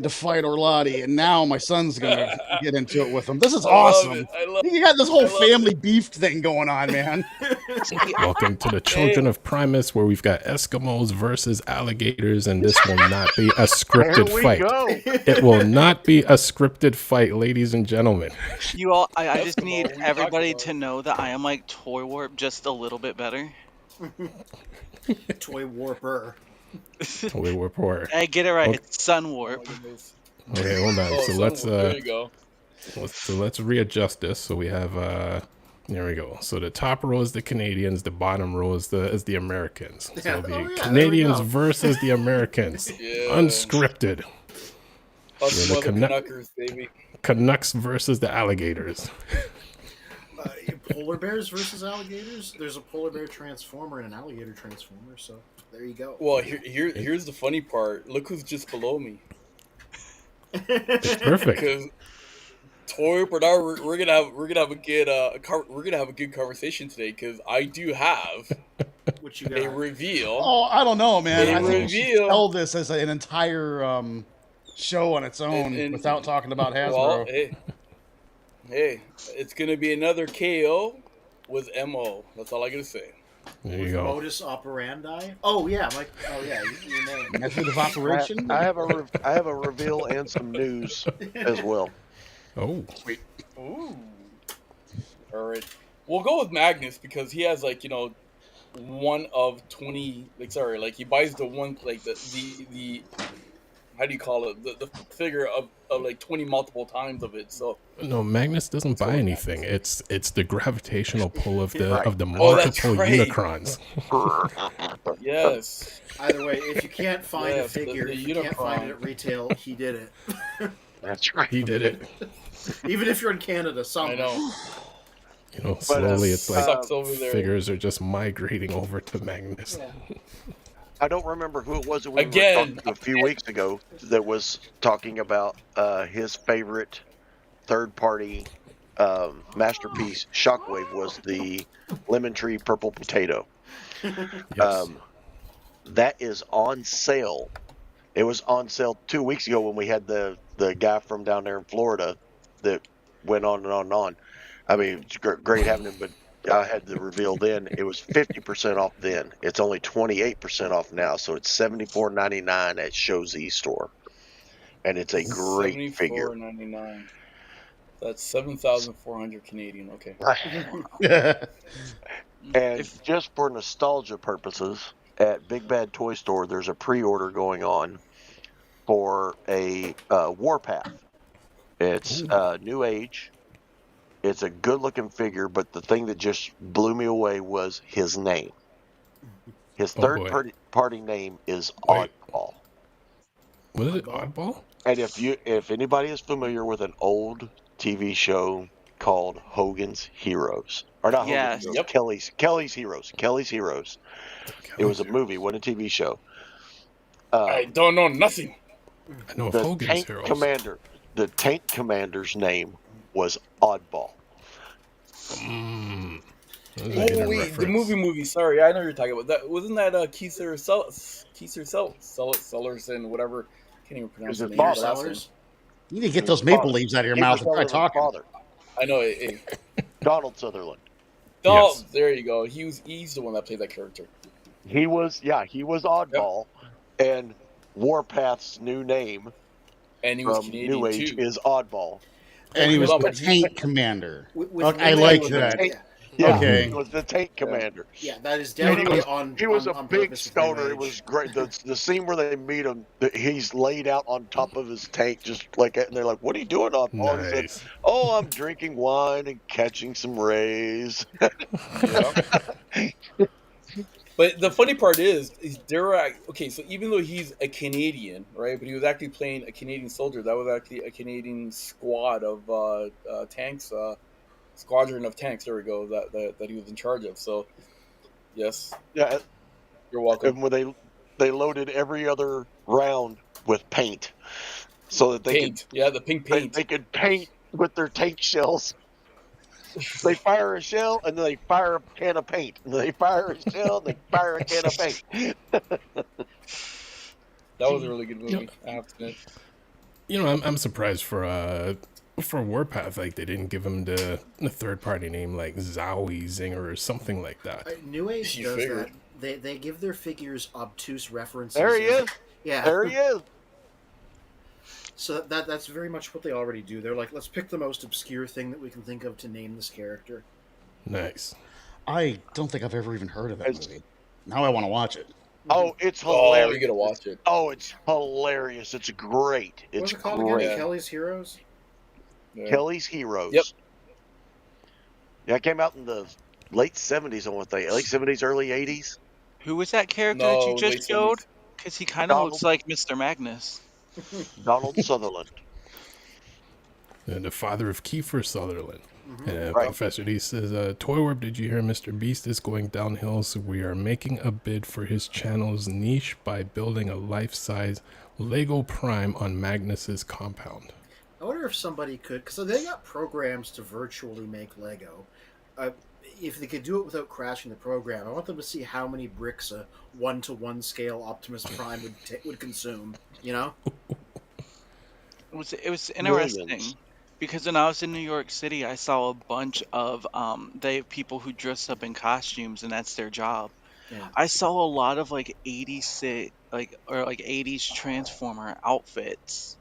to fight Orlati, and now my son's gonna get into it with him. This is I love awesome. it. I love You got this whole I love family beef thing going on, man. Welcome to the Children of Primus, where we've got Eskimos versus alligators, and this will not be a scripted fight. It will not be a scripted fight, ladies and gentlemen. You all, I just need What we everybody talking to know that I am like Toy Warp, just a little bit better. Toy Warper. We report. I get it right. Okay. It's Sun Warp. Okay, hold on. So let's there you go. let's readjust this. So we have there we go. So the top row is the Canadians, the bottom row is the Americans. So Yeah. the Oh, yeah, Canadians there we go. versus the Americans. Yeah. Unscripted. Us the mother Canuck- Canuckers, baby. Canucks versus the alligators. Polar bears versus alligators. There's a polar bear transformer and an alligator transformer. So there you go. Well, here's the funny part. Look who's just below me. It's perfect. Because Toy Warp and I, we're gonna have a good conversation today. Because I do have What you a got? reveal. Oh, I don't know, man. They I think we should reveal- tell this as an entire show on its own And- without talking about Hasbro. Well, hey, it's gonna be another KO with MO. That's all I gotta say. There you With go. modus operandi. Oh yeah, Mike. Oh yeah, your name. Method of operation. I have a reveal and some news as well. Oh, Ooh. All right. We'll go with Magnus because he has one of 20. He buys the one the how do you call it, the figure of 20 multiple times of it. So no, Magnus doesn't buy anything. It's the gravitational pull of the Right. Oh, that's multiple right. Unicrons. yes, Either way, if you can't find a Yes, the- figure, the if you can't find it Unicron. at retail, he did it. That's right. He did it. Even if you're in Canada, I somehow. know. You know, slowly it's like Sucks over there. figures are just migrating over to Magnus. I don't remember who it was that we Again. were talking a few weeks ago that was talking about his favorite third-party masterpiece, Shockwave, was the Lemon Tree Purple Potato. Yes. That is on sale. It was on sale 2 weeks ago when we had the guy from down there in Florida that went on and on and on. I mean, it's great having him, but I had the reveal then. It was 50% off then. It's only 28% off now, so it's $74.99 at Show Z store, and it's a great figure. $74.99. That's 7,400 Canadian. Okay. And just for nostalgia purposes, at Big Bad Toy Store, there's a pre-order going on for a Warpath. It's New Age. It's a good-looking figure, but the thing that just blew me away was his name. His third-party name is Wait. Oddball. Was it Oddball? And if anybody is familiar with an old TV show called Hogan's Heroes, or not Yes. Hogan's Heroes, Kelly's Heroes. It was a movie, wasn't a TV show. I don't know nothing. I know of The Hogan's tank Heroes. commander, the tank commander's name was Oddball. Mm. That was a Oh good wait, the reference. movie. Sorry, I know you're talking about that. Wasn't that Kieser Sellerson, whatever? Can't even pronounce Is the it name. Bob of the last Sellers? You need to get those maple leaves out of your He mouth was and try Sutherland's talking. father, one. I know. Hey. Donald Sutherland. Oh, Yes. there you go. He's the one that played that character. He was Oddball, and Warpath's new name And he was from Canadian New Age too. is Oddball. And he was Well, the but tank commander. With I New like Age, that. Yeah, Yeah, Okay. he was the tank commander. yeah, that is definitely on. He was on, a on big purpose with New stoner. It Age. was great. The scene where they meet him, he's laid out on top of his tank, just like, and they're like, "What are you doing, Oddball?" He said, Nice. "Oh, I'm drinking wine and catching some rays." But the funny part is there are okay. So even though he's a Canadian, right, but he was actually playing a Canadian soldier. That was actually a Canadian squad of tanks, squadron of tanks. There we go. That he was in charge of. So, yes, Yeah, you're welcome. and when they loaded every other round with paint, so that they Paint, yeah, the pink could paint. they could paint with their tank shells. They fire a shell and then they fire a can of paint. And they fire a shell and they fire a can of paint. That was a really good movie. I have to admit. I'm surprised for Warpath, like they didn't give him the third party name like Zowie Zinger or something like that. New Age You does figured. that. They give their figures obtuse references. There he is. Yeah. There he is. So that's very much what they already do. They're like, let's pick the most obscure thing that we can think of to name this character. Nice. I don't think I've ever even heard of that movie. Now I want to watch it. Oh, it's Oh, hilarious. you gotta watch it. Oh, it's hilarious. It's great. It's What's it called great. again? Kelly's Heroes? Yeah. Kelly's Heroes. Yep. Yeah, it came out in the late 70s, I want to say. Late 70s, early 80s. Who was that character that you No, just late showed? 70s. Because he kind of Donald. looks like Mr. Magnus. Donald Sutherland. And the father of Kiefer Sutherland. And Right. Professor D says, Toy Warp, did you hear Mr. Beast is going downhill, so we are making a bid for his channel's niche by building a life-size Lego Prime on Magnus's compound. I wonder if somebody could, because they got programs to virtually make Lego. If they could do it without crashing the program, I want them to see how many bricks a 1-to-1 scale Optimus Prime would consume. You know? It was interesting Millions. because when I was in New York City, I saw a bunch of they have people who dress up in costumes and that's their job. Yeah. I saw a lot of like 80s 80s Transformer outfits.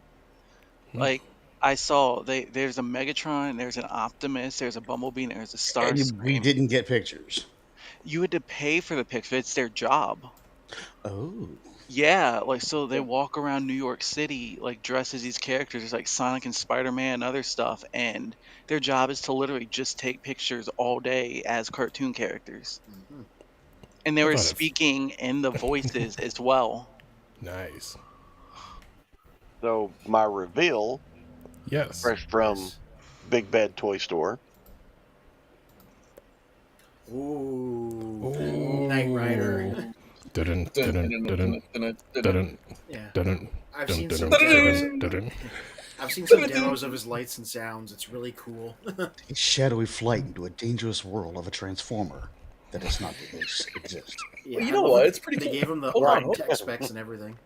Like I saw there's a Megatron, there's an Optimus, there's a Bumblebee, and there's a And we Starscream. didn't get pictures. You had to pay for the picture. It's their job. Oh. Yeah, like so they walk around New York City like dressed as these characters, there's like Sonic and Spider-Man and other stuff, and their job is to literally just take pictures all day as cartoon characters. Mm-hmm. And they were thought of- speaking in the voices as well. Nice. So, my reveal, Yes. fresh from Big Bad Toy Store. Ooh. Knight Rider. Dun, dun, dun, dun, dun, dun, Yeah. dun, I've dun, seen dun, some dun, demos. dun, dun. I've seen some demos of his lights and sounds. It's really cool. A shadowy flight into a dangerous world of a transformer that does not exist. Yeah, Well, you I know love what? it. It's pretty They cool. gave him the Hold on, hold tech on. specs and everything.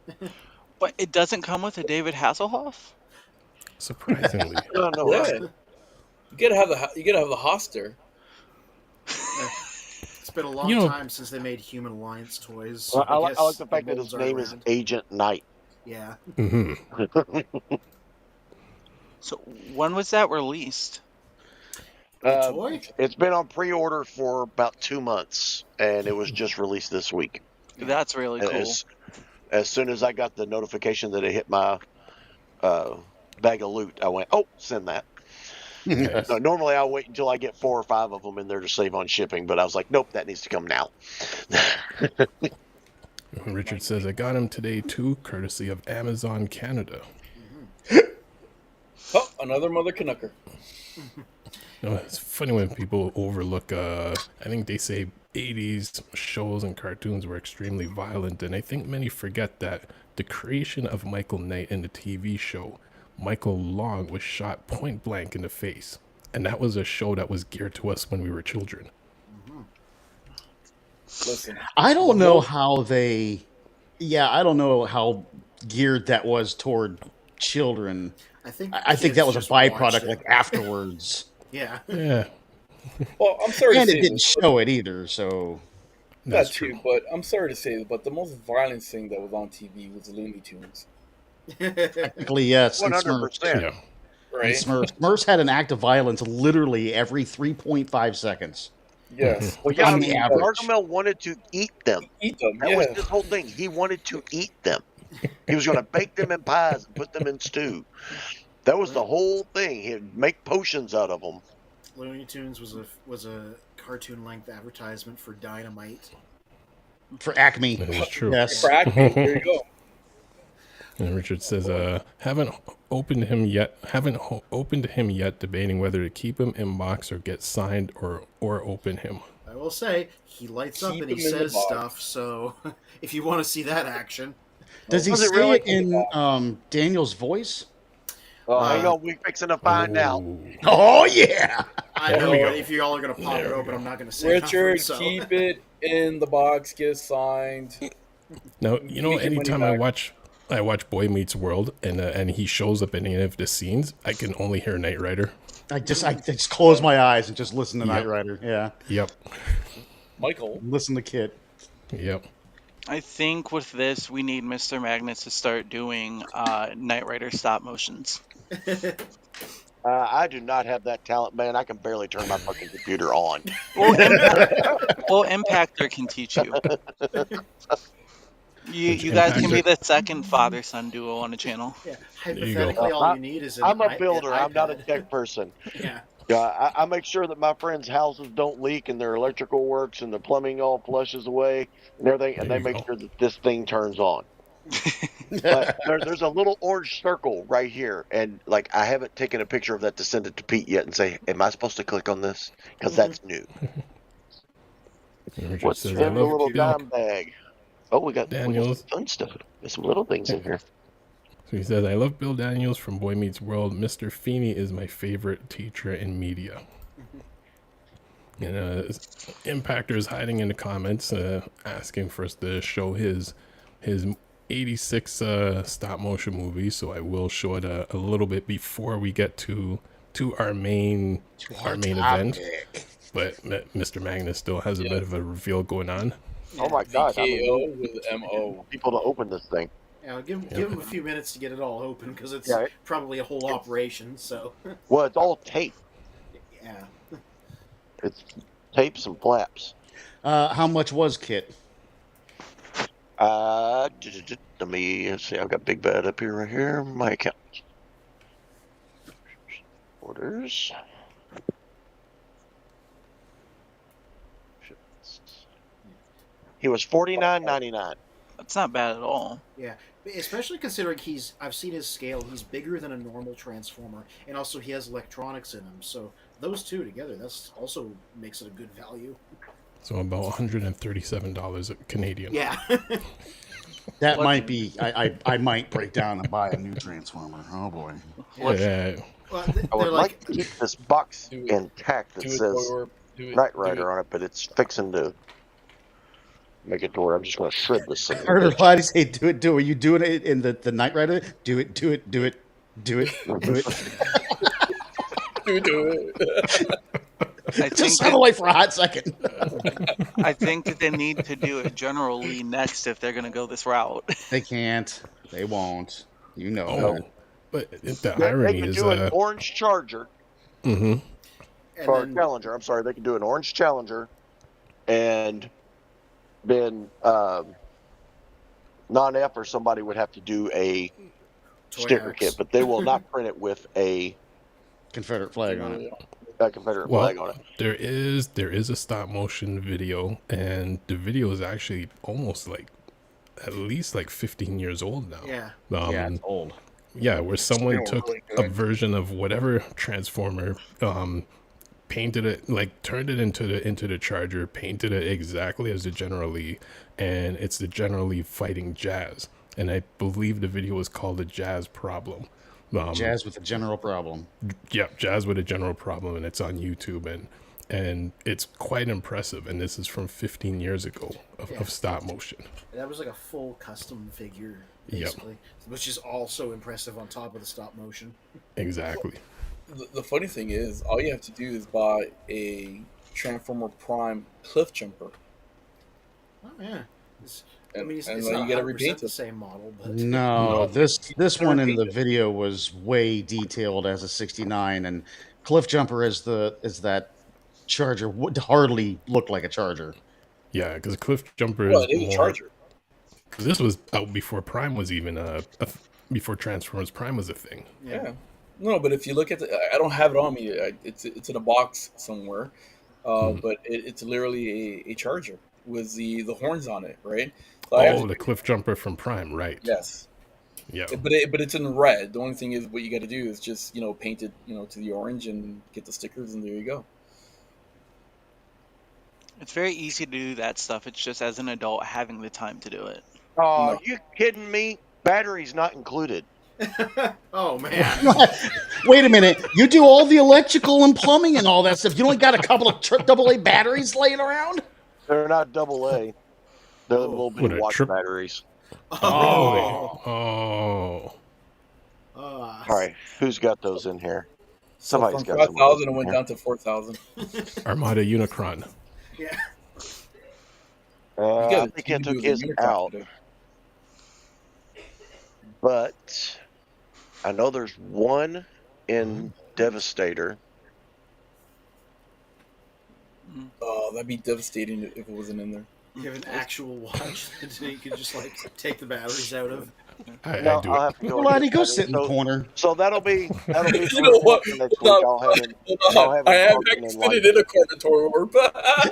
But it doesn't come with a David Hasselhoff? Surprisingly. No, no. Yeah. You gotta have the Hoster. It's been a long You know- time since they made Human Alliance toys. Well, I guess like the fact that molds his are name is around. Agent Knight. Yeah. hmm So when was that released? The toy? It's been on pre-order for about 2 months, and it was just released this week. That's really cool. As soon as I got the notification that it hit my bag of loot, I went, "Oh, send that." Nice. No, normally I'll wait until I get 4 or 5 of them in there to save on shipping, but I was like, "Nope, that needs to come now." Richard says, I got him today too, courtesy of Amazon Canada. Oh, another Mother Canucker. You know, it's funny when people overlook, I think they say 80s shows and cartoons were extremely violent, and I think many forget that the creation of Michael Knight in the TV show, Michael Long was shot point blank in the face. And that was a show that was geared to us when we were children. Listen, I don't know how they. Yeah, I don't know how geared that was toward children. I think I think kids that was a just watched byproduct, it. like afterwards, Yeah. Yeah, well, I'm sorry and to it say didn't this, show it either. So that's that true. too, but I'm sorry to say this, but the most violent thing that was on TV was Looney Tunes, technically, yes. and Smurfs. 100%. Yeah. right? And Smurfs had an act of violence literally every 3.5 seconds. Yes. Well, yeah, I On mean, the average. Gargamel wanted to eat them. Eat them. That Yeah. was his whole thing. He wanted to eat them. He was going to bake them in pies and put them in stew. That was the whole thing. He'd make potions out of them. Looney Tunes was a cartoon length advertisement for Dynamite. For Acme. That is true. Yes. Crack. There you go. And Richard says, haven't opened him yet, debating whether to keep him in box or get signed or open him. I will say, he lights up Keep and he him in the says box. stuff, so if you want to see that action. Does he Was it say really? it in Daniel's voice? Hang on, we're fixing to find out. Ooh. Oh, yeah. I There know, we go. if you all are going to pop There it we open, go. I'm not going to say Richard, nothing, so. keep it in the box. Get it signed. Now, you know, Make your money anytime I back. watch I watch Boy Meets World, and he shows up in any of the scenes, I can only hear Knight Rider. I just close my eyes and just listen to Yep. Knight Rider. Yeah. Yep. Michael. Listen to Kit. Yep. I think with this, we need Mr. Magnus to start doing Knight Rider stop motions. I do not have that talent, man. I can barely turn my fucking computer on. Well, Impactor can teach you. You guys can be the second father-son duo on the channel. Yeah, There you go. hypothetically, all you need is an I'm a builder. an I'm not a iPad. tech person. Yeah. I make sure that my friends' houses don't leak and their electrical works and the plumbing all flushes away and everything, and There they you make go. sure that this thing turns on. But there's a little orange circle right here, and like I haven't taken a picture of that to send it to Pete yet and say, "Am I supposed to click on this? Because that's new." Richard What's says, in I the love little Bill. dime bag? Oh, we got Daniels. some fun stuff. There's some little things in here. So he says, I love Bill Daniels from Boy Meets World. Mr. Feeney is my favorite teacher in media. And Impactor is hiding in the comments, asking for us to show his 86 stop motion movie. So I will show it a little bit before we get to our main event. But Mr. Magnus still has a bit of a reveal going on. Oh my God! VKO with MO. People to open this thing. Yeah, give him a few minutes to get it all open because it's Yeah. probably a whole operation. So Well, it's all tape. yeah, It's tapes and flaps. How much was Kit? Let me see. I've got Big Bad up here, right here. My account. Orders. He was $49.99. That's not bad at all. yeah. Especially considering I've seen his scale. He's bigger than a normal Transformer, and also he has electronics in him. So those two together, that's also makes it a good value. So about $137 Canadian. Yeah. That might be. I might break down and buy a new Transformer. Oh boy. Yeah. Well, I they're would like to keep this box Do it. intact that Do it, says Boyer. Do it. Knight Do Rider it. on it, but it's fixing to make it to where I'm just going to shred this thing. I heard her body say, "Do it, do it." Are you doing it in the Knight Rider? Do it, do it, do it, do it, do it. Do it. I think Just sound away for a hot second. I think that they need to do it General Lee next if they're gonna go this route. They can't. They won't. You know. Oh, but the They irony can is, do an orange Charger and or then, Challenger. I'm sorry, they can do an orange Challenger, and then non-F or somebody would have to do a Toy sticker Hacks. kit, but they will not print it with a Confederate flag on it. Confederate flag on it. there is a stop motion video, and the video is actually almost like at least like 15 years old now. Yeah. Yeah, it's old. Yeah, where someone Still took really a good. version of whatever Transformer, painted it, like turned it into the Charger, painted it exactly as the General Lee, and it's the General Lee fighting Jazz. And I believe the video was called The Jazz Problem. Jazz with a general problem. Yeah, Jazz with a General Problem, and it's on YouTube, and it's quite impressive. And this is from 15 years ago of stop motion. That was like a full custom figure, Yep. basically, which is also impressive on top of the stop motion. Exactly. The funny thing is, all you have to do is buy a Transformer Prime Cliff Jumper. Oh yeah. I And- mean, it's and not you gotta 100% repaint the it. same model, but No, this one in the video was way detailed as a 69, and Cliff Jumper is that Charger would hardly look like a Charger. Yeah, because Cliff Jumper Well, is it is a more. Charger. 'Cause this was out before Prime was even before Transformers Prime was a thing. Yeah. No, but if you look at I don't have it on me. It's in a box somewhere, but it's literally a Charger with the horns on it, right? So I have Oh, to- the Cliff Jumper from Prime, right? yes. Yeah. But it's in red. The only thing is, what you got to do is just paint it to the orange and get the stickers, and there you go. It's very easy to do that stuff. It's just as an adult having the time to do it. Oh, No. you kidding me? Batteries not included. oh man, Wait a minute. You do all the electrical and plumbing and all that stuff. You only got a couple of AA batteries laying around? They're not AA. They're little What, bitty a watch trip- batteries. Oh. All right, who's got those in here? So Somebody's from got some of those 5,000 it in went here. down to 4,000. Armada Unicron. Yeah. I think I took his out, but I know there's one in Devastator. Oh, that'd be devastating if it wasn't in there. You have an actual watch that you can just like take the batteries out of. I No, do I'll it. have to go. Well, Laddie, go sit in the corner. So that'll be You for know what? next week. I'll have him. I have talking accident in a corner warp. I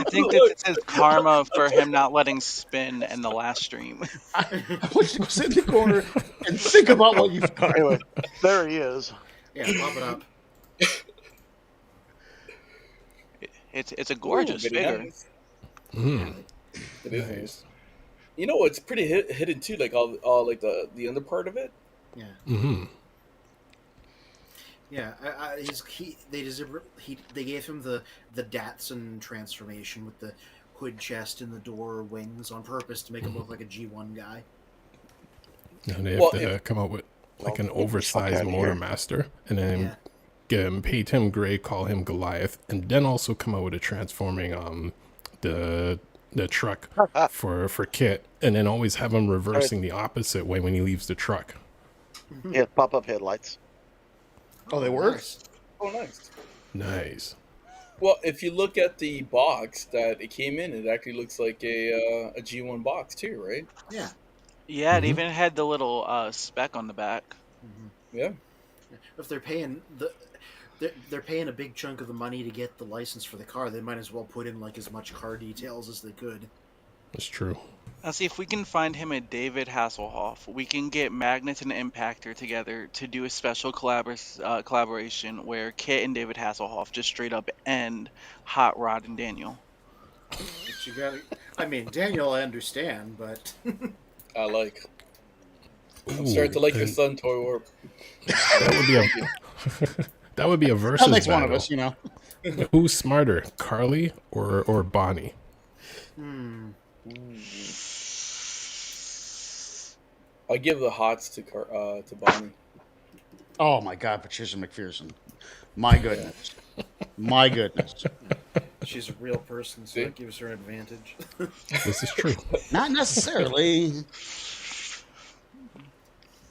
think this is karma for him not letting spin in the last stream. I want you to go sit in the corner and think about what you've done. Anyway, there he is. Yeah, pop it up. It's a gorgeous figure. Nice. Mm. It is Nice. nice. You know, it's pretty hidden too, like all like the under part of it. Yeah. Mm-hmm. Yeah, they gave him the Datsun transformation with the hood chest and the door wings on purpose to make him look like a G1 guy. And they have to come up with like an oversized Motormaster, and then pay Tim Gray, call him Goliath, and then also come out with a transforming the truck for Kit, and then always have him reversing the opposite way when he leaves the truck. Yeah, pop-up headlights. Oh, they work? Nice. Oh, nice. Nice. Well, if you look at the box that it came in, it actually looks like a G1 box too, right? Yeah. Yeah, it even had the little speck on the back. Mm-hmm. Yeah. If they're paying they're paying a big chunk of the money to get the license for the car, they might as well put in like as much car details as they could. That's true. Now, see if we can find him a David Hasselhoff. We can get Magnus and Impactor together to do a special collaboration where Kit and David Hasselhoff just straight up end Hot Rod and Daniel. But you gotta, I mean, Daniel, I understand, but I like. I'm starting to like your son, Toy Warp. That would be a that would be a versus That makes battle. one of us, you know. Who's smarter, Carly or Bonnie? I give the hots to Bonnie. Oh my God, Patricia McPherson. My goodness. My goodness. she's a real person, so that gives her an advantage. This is true. Not necessarily.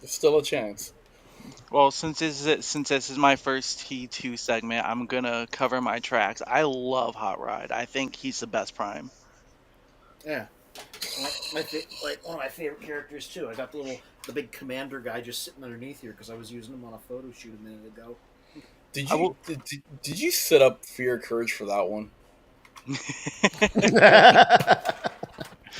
There's still a chance. Well, since this is my first T2 segment, I'm gonna cover my tracks. I love Hot Rod. I think he's the best Prime. Yeah. Like one of my favorite characters too. I got the big commander guy just sitting underneath here because I was using him on a photo shoot a minute ago. Did you set up Fear Courage for that one?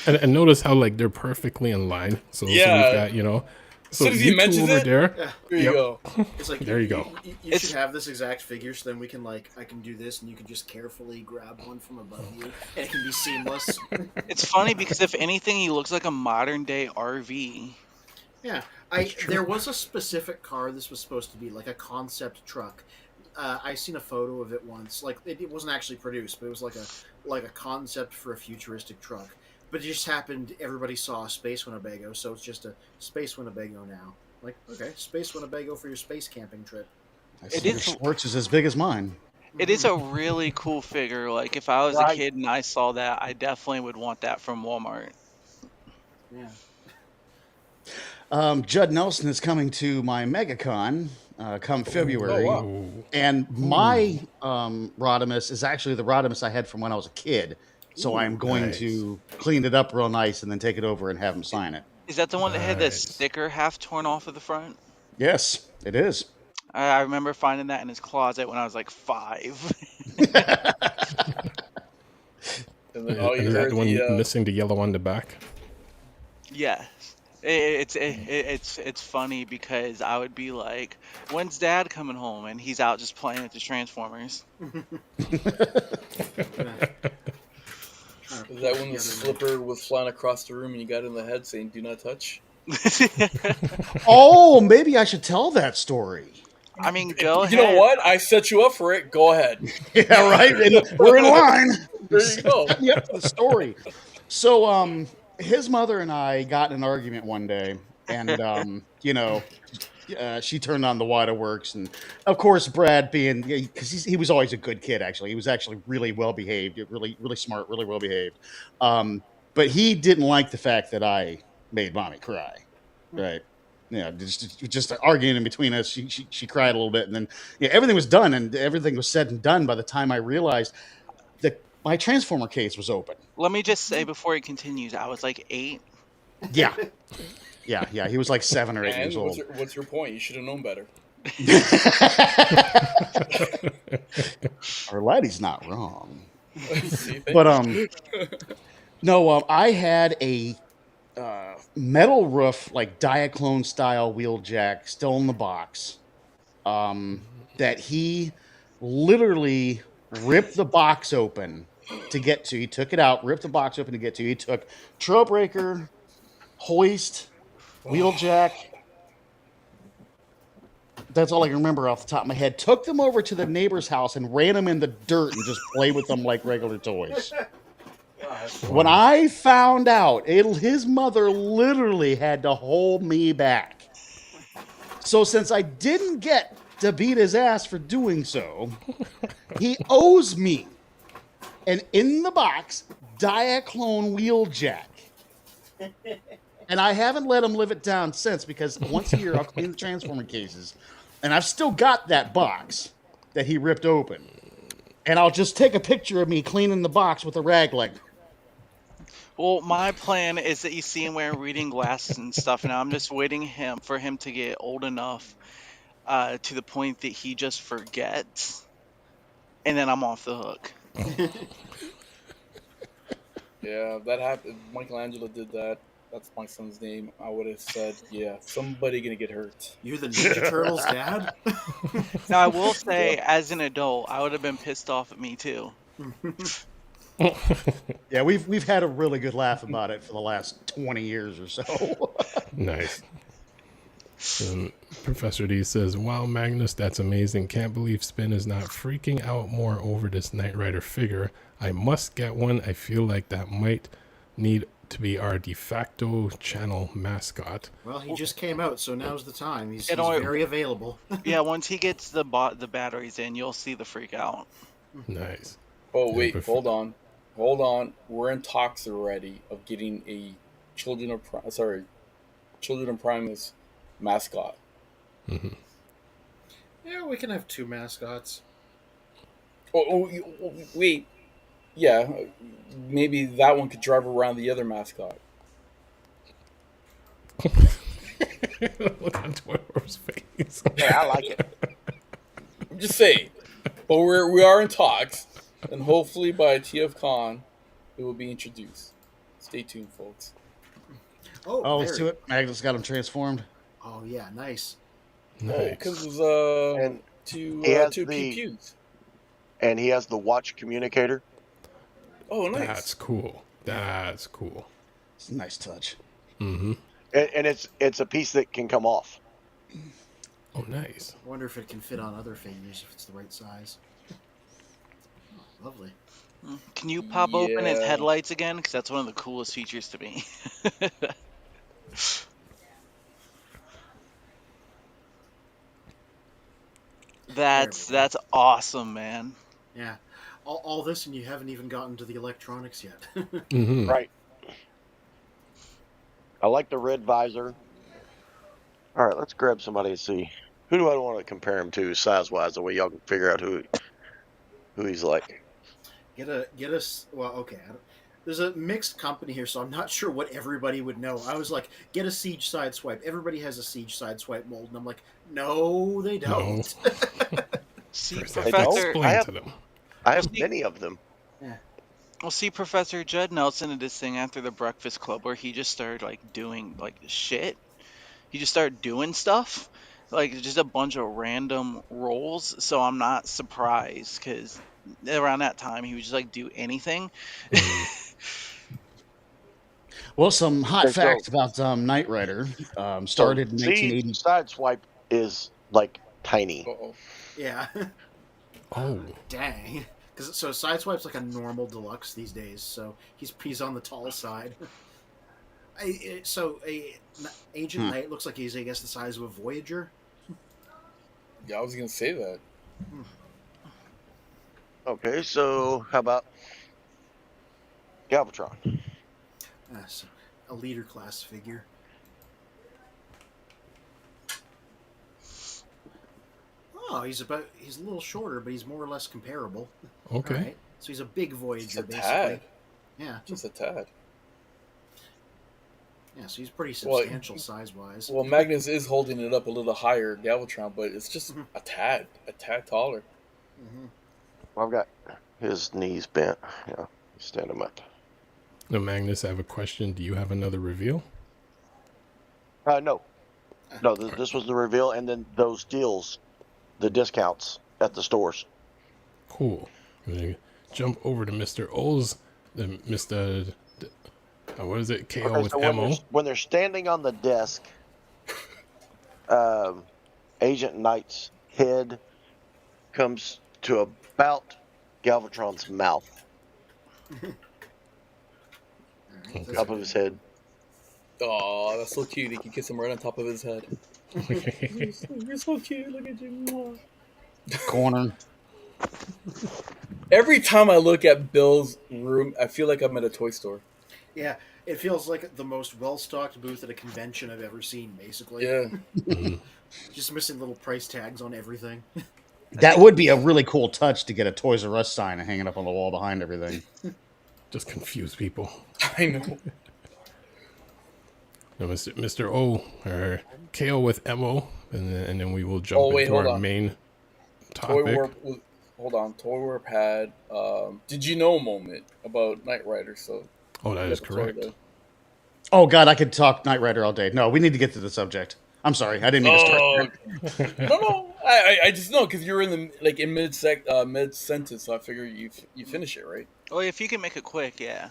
And notice how like they're perfectly in line. So we've got, you know. As soon as he mentions it, there you go. It's like there you go. You should have this exact figure, so then we can I can do this, and you can just carefully grab one from above you, and it can be seamless. It's funny because if anything, he looks like a modern day RV. Yeah, there was a specific car this was supposed to be, like a concept truck. I seen a photo of it once. Like it wasn't actually produced, but it was like a concept for a futuristic truck. But it just happened, everybody saw a Space Winnebago, so it's just a Space Winnebago now. Like, okay, Space Winnebago for your space camping trip. Your Schwartz is as big as mine. It is a really cool figure. Like, if I was a kid and I saw that, I definitely would want that from Walmart. Yeah. Judd Nelson is coming to my MegaCon come February. Oh, wow. And my Rodimus is actually the Rodimus I had from when I was a kid. So I'm going to clean it up real nice and then take it over and have him sign it. Is that the one that had the sticker half torn off of the front? Yes, it is. I remember finding that in his closet when I was like 5. And then, Is that the one missing the yellow on the back? Yeah. It's funny because I would be like, when's Dad coming home? And he's out just playing with the Transformers. Is that when the slipper was flying across the room and you got in the head saying, "Do not touch"? Oh, maybe I should tell that story. I mean, go ahead. You know what? I set you up for it. Go ahead. Yeah, right. We're in line. There you go. Yep, the story. So, his mother and I got in an argument one day, and she turned on the waterworks, and of course Brad, being, because he was always a good kid. Actually, he was actually really well behaved, really really smart, really well behaved. But he didn't like the fact that I made mommy cry. Right. Yeah, just arguing in between us. She cried a little bit, and then everything was done, and everything was said and done by the time I realized that my transformer case was open. Let me just say before he continues, I was like 8. Yeah. Yeah. He was like 7 or 8 years old. What's your point? You should have known better. Our laddie's not wrong. But no, I had a metal roof, like Diaclone style wheeljack, still in the box. That he literally ripped the box open to get to. He took it out, ripped the box open to get to. He took trailbreaker, hoist, wheeljack. That's all I can remember off the top of my head. Took them over to the neighbor's house and ran them in the dirt and just played with them like regular toys. When I found out, his mother literally had to hold me back. So since I didn't get to beat his ass for doing so, he owes me an in the box Diaclone wheeljack. And I haven't let him live it down since, because once a year I'll clean the transformer cases, and I've still got that box that he ripped open. And I'll just take a picture of me cleaning the box with a rag like. Well, my plan is that you see him wearing reading glasses and stuff, and I'm just waiting for him to get old enough to the point that he just forgets, and then I'm off the hook. Yeah, that happened. Michelangelo did that. That's my son's name. I would have said, yeah, somebody gonna get hurt. You're the Ninja Turtles dad? Now, I will say, as an adult, I would have been pissed off at me too. Yeah, we've had a really good laugh about it for the last 20 years or so. Nice. Professor D says, "Wow, Magnus, that's amazing. Can't believe Spin is not freaking out more over this Knight Rider figure. I must get one. I feel like that might need to be our de facto channel mascot." Well, he just came out, so now's the time. He's very available. Yeah, once he gets the batteries in, you'll see the freak out. Nice. Oh, wait, hold on. We're in talks already of getting a Children of Primus mascot. Mm-hmm. Yeah, we can have 2 mascots. Oh, wait. Yeah, maybe that one could drive around the other mascot. Look on Twitter's face. Yeah, I like it. I'm just saying. But we are in talks, and hopefully by TFCon, it will be introduced. Stay tuned, folks. Oh, let's do it. Magnus got him transformed. Oh yeah, nice. Because and two pew-pews. And he has the watch communicator. Oh, nice. That's cool. That's cool. It's a nice touch. Mm-hmm. And it's a piece that can come off. Oh, nice. I wonder if it can fit on other figures, if it's the right size. Oh, lovely. Can you pop open his headlights again? Because that's one of the coolest features to me. That's awesome, man. Yeah. All this, and you haven't even gotten to the electronics yet. Mm-hmm. Right. I like the red visor. All right, let's grab somebody and see. Who do I want to compare him to size-wise? The way y'all can figure out who he's like. Well, okay. There's a mixed company here, so I'm not sure what everybody would know. I was like, get a Siege Sideswipe. Everybody has a Siege Sideswipe mold, and I'm like, no, they don't. No. See, Professor, I have many of them. Yeah. Well, see, Professor Judd Nelson did this thing after the Breakfast Club where he just started doing shit. He just started doing stuff, just a bunch of random rolls. So I'm not surprised, because around that time he would just do anything. Well, some hot facts about Knight Rider. Started in 1980. Sideswipe is tiny. Uh-oh. Yeah. Oh. Dang. So Sideswipe's like a normal deluxe these days, so he's on the tall side. So a ancient knight looks like he's, I guess, the size of a Voyager. Yeah, I was gonna say that. Okay, so how about Galvatron? So a leader class figure. Oh, he's a little shorter, but he's more or less comparable. Okay. Right. So he's a big Voyager, Just a basically. tad. Yeah. Just a tad. Yeah, so he's pretty substantial size-wise. Well, Magnus is holding it up a little higher, Galvatron, but it's just a tad taller. Well, I've got his knees bent. Yeah, stand him up. Now, Magnus, I have a question. Do you have another reveal? No. This was the reveal, and then those deals, the discounts at the stores. Cool. I'm gonna jump over to Mr. O's, Mr. What is it? KO with so MO. when they're standing on the desk, Agent Knight's head comes to about Galvatron's mouth. Top of his head. Oh, that's so cute. He can kiss him right on top of his head. You're so cute. Look at you. Corner. Every time I look at Bill's room, I feel like I'm at a toy store. Yeah, it feels like the most well-stocked booth at a convention I've ever seen, basically. Yeah. Just missing little price tags on everything. That would be a really cool touch to get a Toys R Us sign and hang it up on the wall behind everything. Just confuse people. I know. Now, Mr. O, or KO with MO, and then we will jump into our main topic. Hold on. Toy Warp had did you know moment about Knight Rider, so that is correct. Oh god, I could talk Knight Rider all day. No, we need to get to the subject. I'm sorry, I didn't mean to start. No. I just know because you're in mid sentence, so I figure you finish it, right? Oh, if you can make it quick, yeah.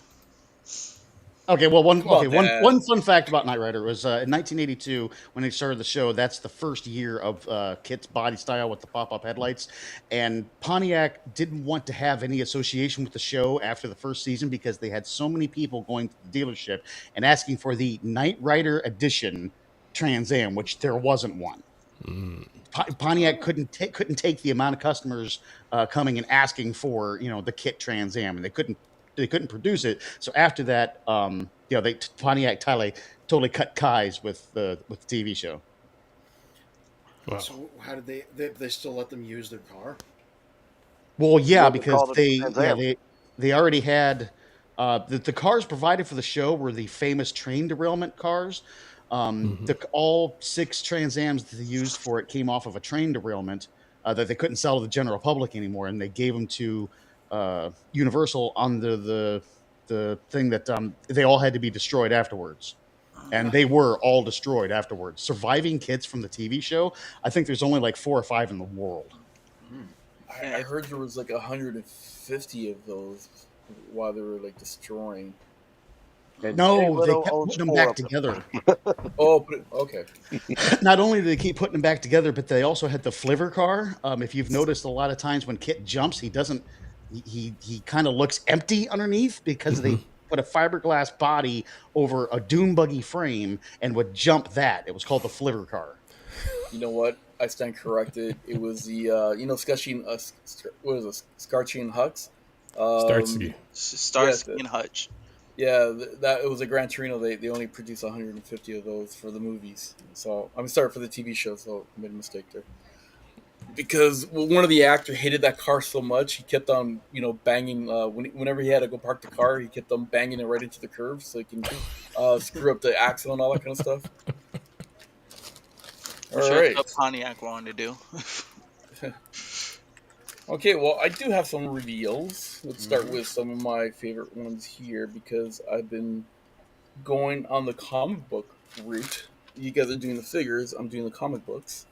Okay, well, one fun fact about Knight Rider was in 1982 when they started the show. That's the first year of Kit's body style with the pop-up headlights, and Pontiac didn't want to have any association with the show after the first season because they had so many people going to the dealership and asking for the Knight Rider edition Trans Am, which there wasn't one. Pontiac couldn't take the amount of customers coming and asking for the Kit Trans Am, and they couldn't produce it. So after that, Pontiac totally cut ties with the TV show. Wow. So how did they still let them use their car? Well, yeah, because they already had the cars provided for the show were the famous train derailment cars. All 6 Trans Ams that they used for it came off of a train derailment that they couldn't sell to the general public anymore, and they gave them to Universal under the thing that they all had to be destroyed afterwards, and they were all destroyed afterwards. Surviving kits from the TV show, I think there's only like 4 or 5 in the world. I heard there was like 150 of those while they were like destroying. No, they kept putting them back together. Okay. Not only did they keep putting them back together, but they also had the Flivver car. If you've noticed, a lot of times when Kit jumps, he doesn't. He kind of looks empty underneath because they put a fiberglass body over a dune buggy frame and would jump that. It was called the Flivver car. You know what? I stand corrected. It was the Starsky and Hutch. Starsky and Hutch. Yeah, that it was a Gran Torino. They only produced 150 of those for the movies. So I'm sorry for the TV show. So I made a mistake there. Because one of the actors hated that car so much, he kept on, banging. Whenever he had to go park the car, he kept on banging it right into the curve so he can screw up the axle and all that kind of stuff. All right. What Pontiac wanted to do. Okay, well, I do have some reveals. Let's start with some of my favorite ones here because I've been going on the comic book route. You guys are doing the figures. I'm doing the comic books.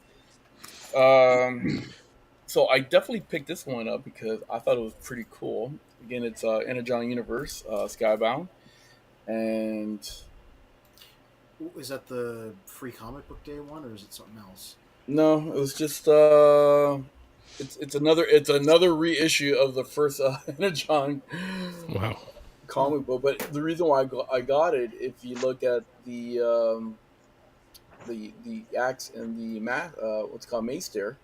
So I definitely picked this one up because I thought it was pretty cool. Again, it's Energon Universe, Skybound, and is that the free comic book day one, or is it something else? No, it was just it's another reissue of the first Energon comic book. But the reason why I got it, if you look at the axe and the what's called mace there.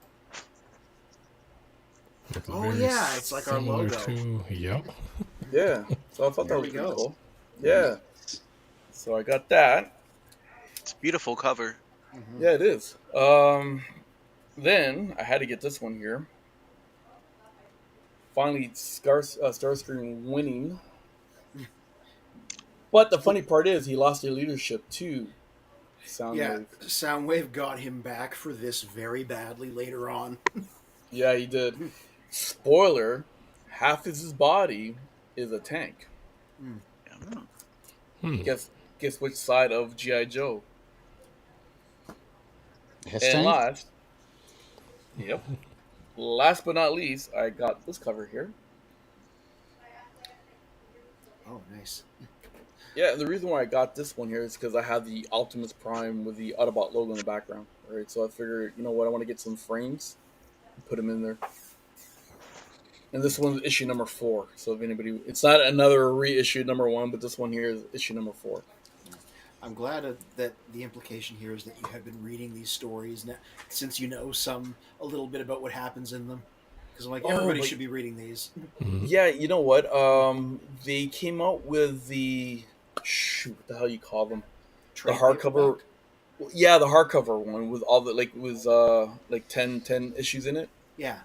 Looks Oh, very yeah, it's like our similar logo. to- yep. Yeah, so I thought There that we was pretty go. cool. Yeah, so I got that. It's a beautiful cover. Mhm. Yeah, it is. Then I had to get this one here. Finally, Starscream winning. But the funny part is, he lost the leadership to Soundwave. Yeah, Soundwave got him back for this very badly later on. Yeah, he did. Spoiler: half of his body is a tank. Hmm. Guess which side of GI Joe? His And tank? last, yep. Last but not least, I got this cover here. Oh, nice. Yeah, the reason why I got this one here is because I have the Optimus Prime with the Autobot logo in the background. Right, so I figured, you know what, I want to get some frames, and put them in there. And this one's issue number 4. So if anybody, it's not another reissue number 1, but this one here is issue number 4. I'm glad that the implication here is that you have been reading these stories now, since you know a little bit about what happens in them. Because I'm like, everybody should be reading these. Yeah, you know what? They came out with the what the hell you call them? The hardcover. Yeah, the hardcover one with all the like 10 issues in it. Yeah.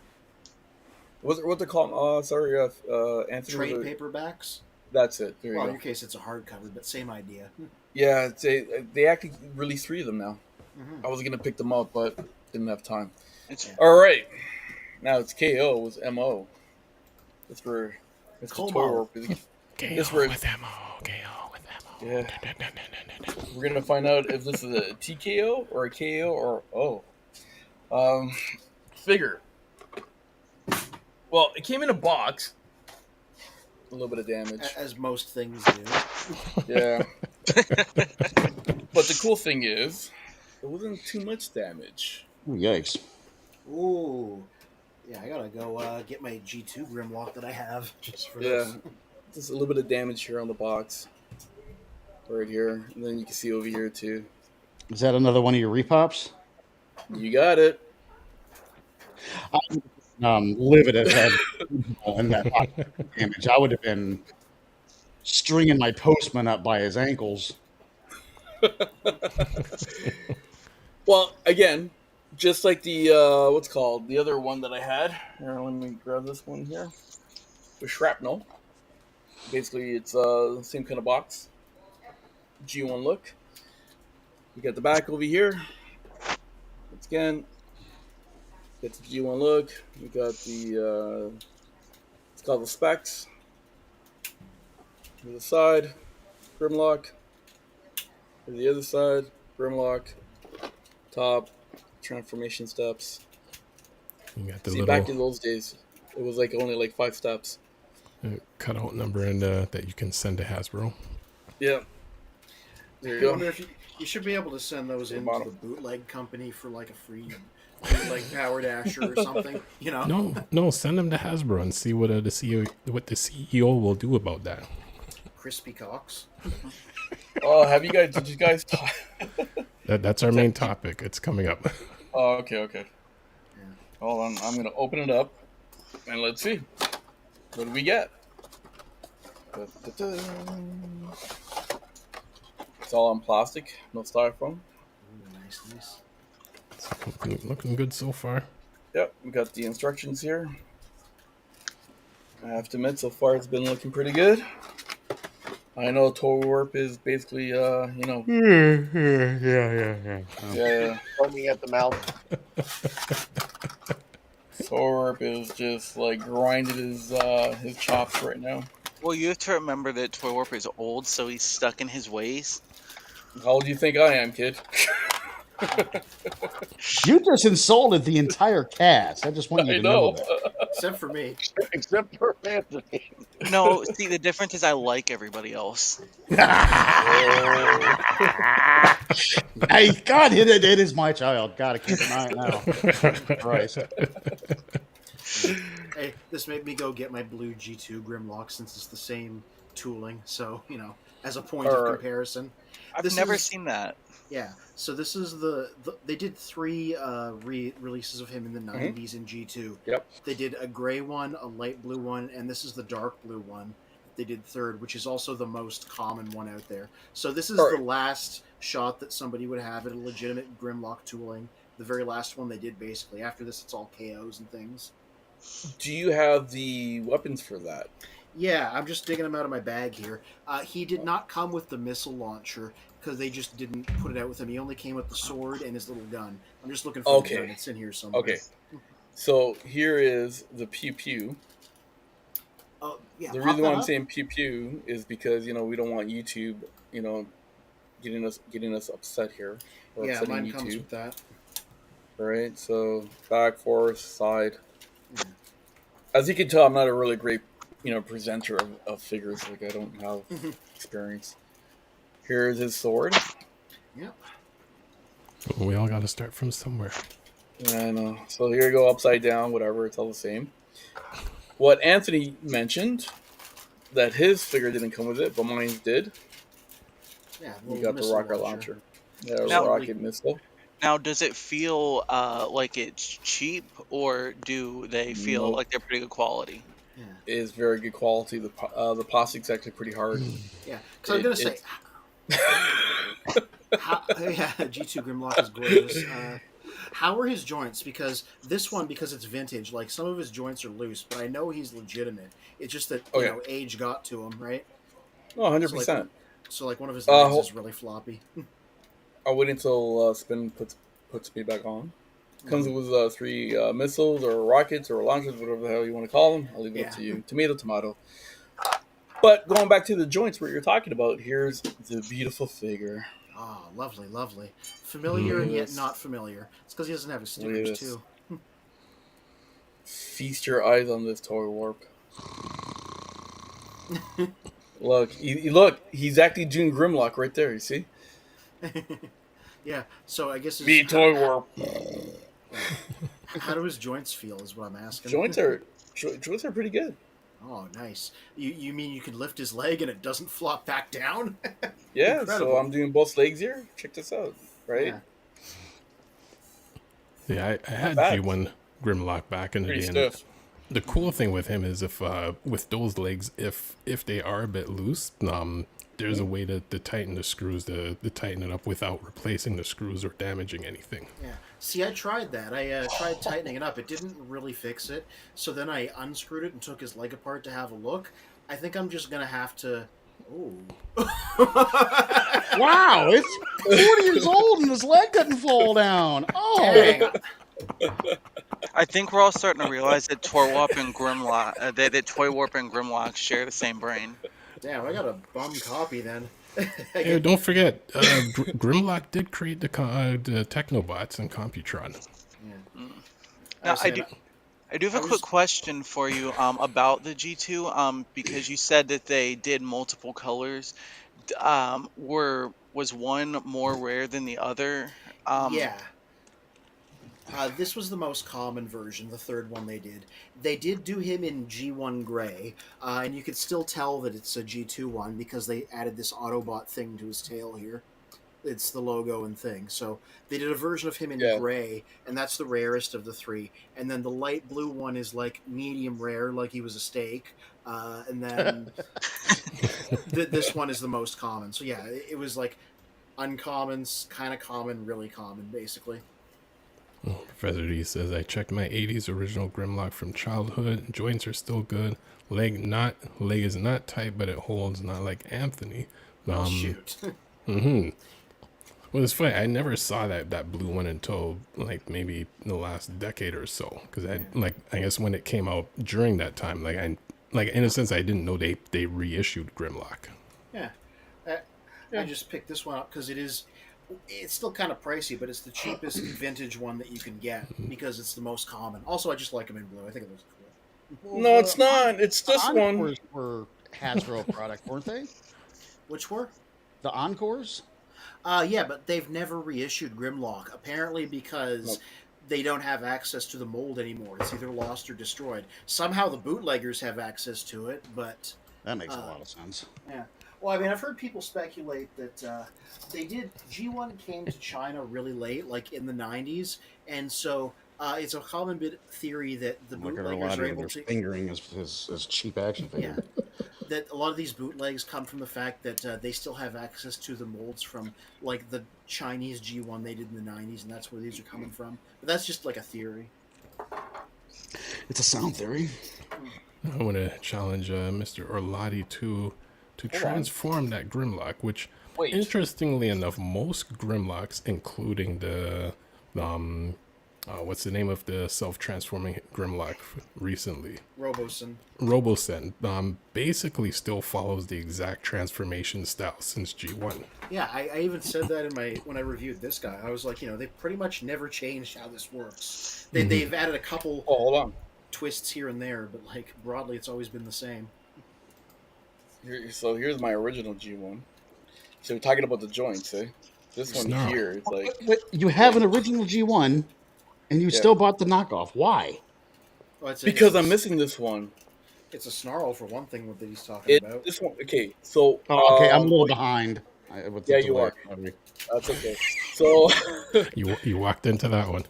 What they call them? Sorry, Anthony. Trade paperbacks. That's it. There you Well, go. in your case, it's a hardcover, but same idea. Yeah, they actually released 3 of them now. Mhm. I was gonna pick them up, but didn't have time. It's All right, now it's KO with MO. That's where Mr. Como. Toro. KO This where with ammo. KO with ammo. Yeah. We're gonna find out if this is a TKO or a KO or figure. Well, it came in a box. A little bit of damage. As most things do. Yeah. But the cool thing is, it wasn't too much damage. Ooh, yikes. Ooh. Yeah, I gotta go get my G2 Grimlock that I have just for Yeah. this. Just a little bit of damage here on the box. Right here. And then you can see over here too. Is that another one of your repops? You got it. Livid as that and that damage. I would have been stringing my postman up by his ankles. Well, again, just like the the other one that I had. Here, let me grab this one here. The shrapnel. Basically, it's the same kind of box. G1 look. We got the back over here. Once again, it's the G1 look. We got the it's called the specs. To the side, Grimlock. To the other side, Grimlock. Top, transformation steps. You got the See, little back in those days, it was like only like 5 steps. cutout number and that you can send to Hasbro. Yeah. There you I go. wonder if you should be able to send those The into bottom. the bootleg company for like a free bootleg Power Dasher or something. You know? No, send them to Hasbro and see what the CEO will do about that. Crispy Cocks. Oh, did you guys talk? That's our main topic. It's coming up. Oh, okay. Yeah. Hold on, I'm gonna open it up and let's see. What do we get? Da-da-da. It's all on plastic, no styrofoam. Ooh, nice. It's looking good so far. Yep, we got the instructions here. I have to admit, so far it's been looking pretty good. I know Toy Warp is basically, Yeah. yeah. Foaming at the mouth. Toy Warp is just like grinding his chops right now. Well, you have to remember that Toy Warp is old, so he's stuck in his ways. How old do you think I am, kid? You just insulted the entire cast. I just want you I to know know. that. Except for me. Except for Anthony. No, see, the difference is I like everybody else. Hey, God, it is my child. Gotta keep an eye out now. Christ. Hey, this made me go get my blue G2 Grimlock since it's the same tooling. So as a point of comparison, I've never seen that. Yeah, so this is they did 3 releases of him in the 90s in G2. Yep. They did a gray one, a light blue one, and this is the dark blue one. They did third, which is also the most common one out there. So this is the last shot that somebody would have at a legitimate Grimlock tooling. The very last one they did, basically. After this, it's all KOs and things. Do you have the weapons for that? Yeah, I'm just digging them out of my bag here. He did not come with the missile launcher because they just didn't put it out with him. He only came with the sword and his little gun. I'm just looking for the gun. It's in here somewhere. Okay. So here is the pew pew. Oh, yeah. The reason why I'm saying pew pew is because we don't want YouTube, getting us upset here. Yeah, mine comes with that. All right. So back, forth, side. As you can tell, I'm not a really great presenter of figures. Like I don't have experience. Here's his sword. Yep. We all got to start from somewhere. I know. So here you go, upside down, whatever. It's all the same. What Anthony mentioned, that his figure didn't come with it, but mine did. Yeah, we got the rocket launcher. Yeah, rocket missile. Now, does it feel like it's cheap, or do they feel like they're pretty good quality? Yeah. It is very good quality. The plastic's actually pretty hard. Yeah, because I'm gonna say, G2 Grimlock is gorgeous. How are his joints? Because this one, because it's vintage, like some of his joints are loose, but I know he's legitimate. It's just that age got to him, right? Oh, 100%. So like one of his legs is really floppy. I'll wait until Spin puts me back on. Comes with 3 missiles or rockets or launchers, whatever the hell you want to call them. I'll leave it up to you. Tomato, tomato. But going back to the joints where you're talking about, here's the beautiful figure. Oh, lovely, lovely. Familiar and yet not familiar. It's because he doesn't have his stickers, too. Feast your eyes on this toy warp. Look, he's actually doing Grimlock right there, you see? Yeah, so I guess... Be toy warp. How do his joints feel is what I'm asking. Joints are pretty good. Oh, nice. You mean you can lift his leg and it doesn't flop back down? Yeah, Incredible. So I'm doing both legs here. Check this out, right? Yeah, I had G1 Grimlock back in the day. And the cool thing with him is if with those legs, if they are a bit loose, there's a way to tighten the screws, to tighten it up without replacing the screws or damaging anything. Yeah. See, I tried that. I tried tightening it up. It didn't really fix it. So then I unscrewed it and took his leg apart to have a look. I think I'm just going to have to... Ooh. Wow, it's 40 years old and his leg didn't fall down. Oh. Dang. I think we're all starting to realize that Toy Warp and Grimlock, that Toy Warp and Grimlock share the same brain. Damn, I got a bum copy then. Hey, don't forget, Grimlock did create the Technobots and Computron. Yeah. Now, I do have a quick question for you about the G2, because you said that they did multiple colors. Was one more rare than the other? Yeah. This was the most common version, the third one they did. They did do him in G1 Gray, and you could still tell that it's a G2 one because they added this Autobot thing to his tail here. It's the logo and thing. So they did a version of him in gray, and that's the rarest of the 3. And then the light blue one is like medium rare, like he was a steak. And then this one is the most common. So yeah, it was like uncommon, kind of common, really common, basically. Professor D says, I checked my 80s original Grimlock from childhood. Joints are still good. Leg is not tight, but it holds, not like Anthony. Shoot. Well, it's funny. I never saw that blue one until like maybe the last decade or so. Because I guess when it came out during that time, like in a sense, I didn't know they reissued Grimlock. Yeah. I just picked this one up because it's still kind of pricey, but it's the cheapest vintage one that you can get because it's the most common. Also, I just like them in blue. I think it looks cool. No, it's not. It's this one. Encores were Hasbro product, weren't they? Which were? The Encores? Yeah, but they've never reissued Grimlock, apparently because they don't have access to the mold anymore. It's either lost or destroyed. Somehow the bootleggers have access to it, but That makes a lot of sense. Yeah. Well, I mean, I've heard people speculate that G1 came to China really late, like in the 90s, and so it's a common bit theory that the Look at bootleggers are Erlati, able they're to. fingering his cheap action Yeah. figure. That a lot of these bootlegs come from the fact that they still have access to the molds from like the Chinese G1 they did in the 90s, and that's where these are coming from. But that's just like a theory. It's a sound theory. I want to challenge Mr. Erlati to transform that Grimlock, which, interestingly enough, most Grimlocks, including the what's the name of the self-transforming Grimlock recently? Robosen. Basically still follows the exact transformation style since G1. Yeah, I even said that in when I reviewed this guy. I was like, they pretty much never changed how this works. They've added a couple twists here and there, but like broadly, it's always been the same. So here's my original G1. So we're talking about the joints, eh? This one here, it's like... But you have an original G1, and you still bought the knockoff. Why? Well, because I'm missing this one. It's a snarl, for one thing, that he's talking about. This one, okay, so... okay, I'm a little behind. Yeah, you are. That's okay. So... you walked into that one.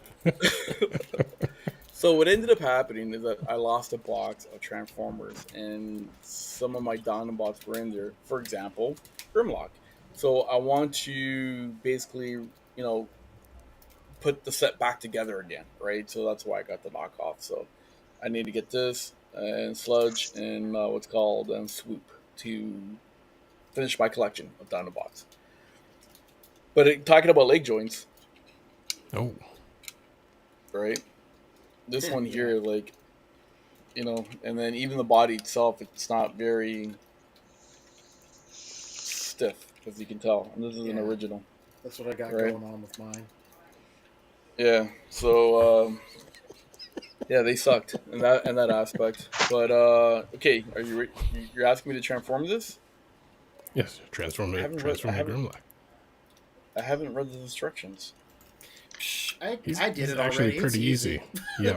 So what ended up happening is that I lost a box of Transformers, and some of my Dinobots were in there. For example, Grimlock. So I want to basically, put the set back together again, right? So that's why I got the knockoff. So I need to get this and Sludge and what's called Swoop to finish my collection of Dinobots. But talking about leg joints. Oh. Right? This one here, like, and then even the body itself, it's not very stiff, as you can tell. And this is an original. That's what I got going on with mine. Yeah. So, they sucked in that aspect. But okay, you're asking me to transform this? Yes, transform Grimlock. I haven't read the instructions. I did it actually already. Pretty easy. Yeah,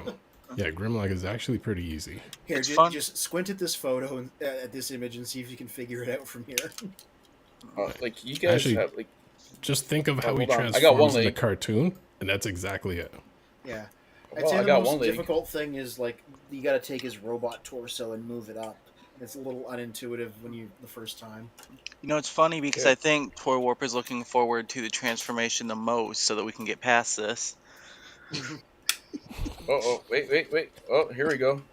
Grimlock is actually pretty easy. Here, just squint at this photo and at this image and see if you can figure it out from here. Like you guys have like, just think of how he transforms in the cartoon, and that's exactly it. Yeah, I'd say the most difficult thing is like you got to take his robot torso and move it up. It's a little unintuitive the first time. It's funny because I think Toy Warper's looking forward to the transformation the most so that we can get past this. Wait. Oh, here we go.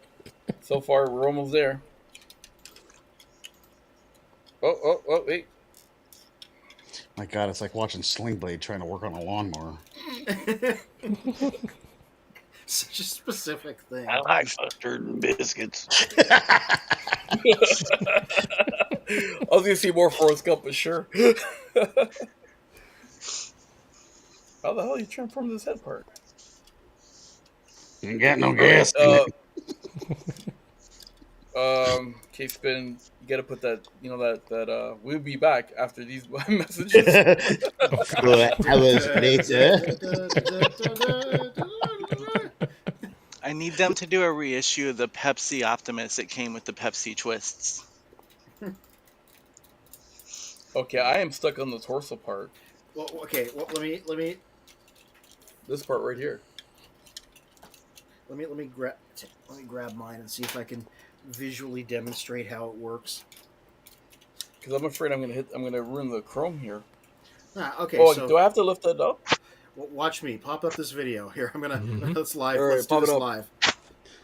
So far, we're almost there. Oh, wait. My God, it's like watching Sling Blade trying to work on a lawnmower. Such a specific thing. I like mustard and biscuits. I was gonna see more Forrest Gump, but sure. How the hell you transform this head part? You ain't got no gas. Okay, Spin, you gotta put that. That we'll be back after these messages. I need them to do a reissue of the Pepsi Optimus that came with the Pepsi twists. Okay, I am stuck on the torso part. Well, okay. Well, let me. This part right here. Let me grab mine and see if I can visually demonstrate how it works. Because I'm afraid I'm gonna ruin the chrome here. Okay. Oh, so, do I have to lift that up? Well, watch me pop up this video here. I'm gonna let's All right, let's do this up. live.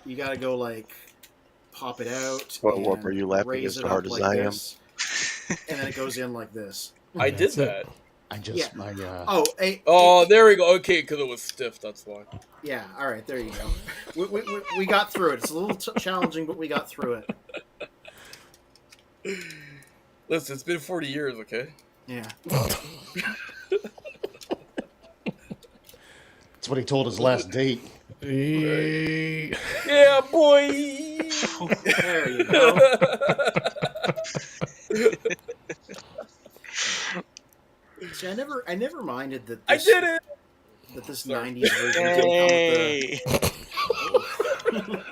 You gotta go like pop it out. Well, what were you laughing as hard as I am? And then it goes in like this. I did that. Oh, there we go. Okay, because it was stiff. That's why. Yeah. All right. There you go. We got through it. It's a little challenging, but we got through it. Listen, it's been 40 years. Okay. Yeah. That's what he told his last date. Yeah, boy. There you go. See, I never minded that. I did it. That this '90s version didn't come with the.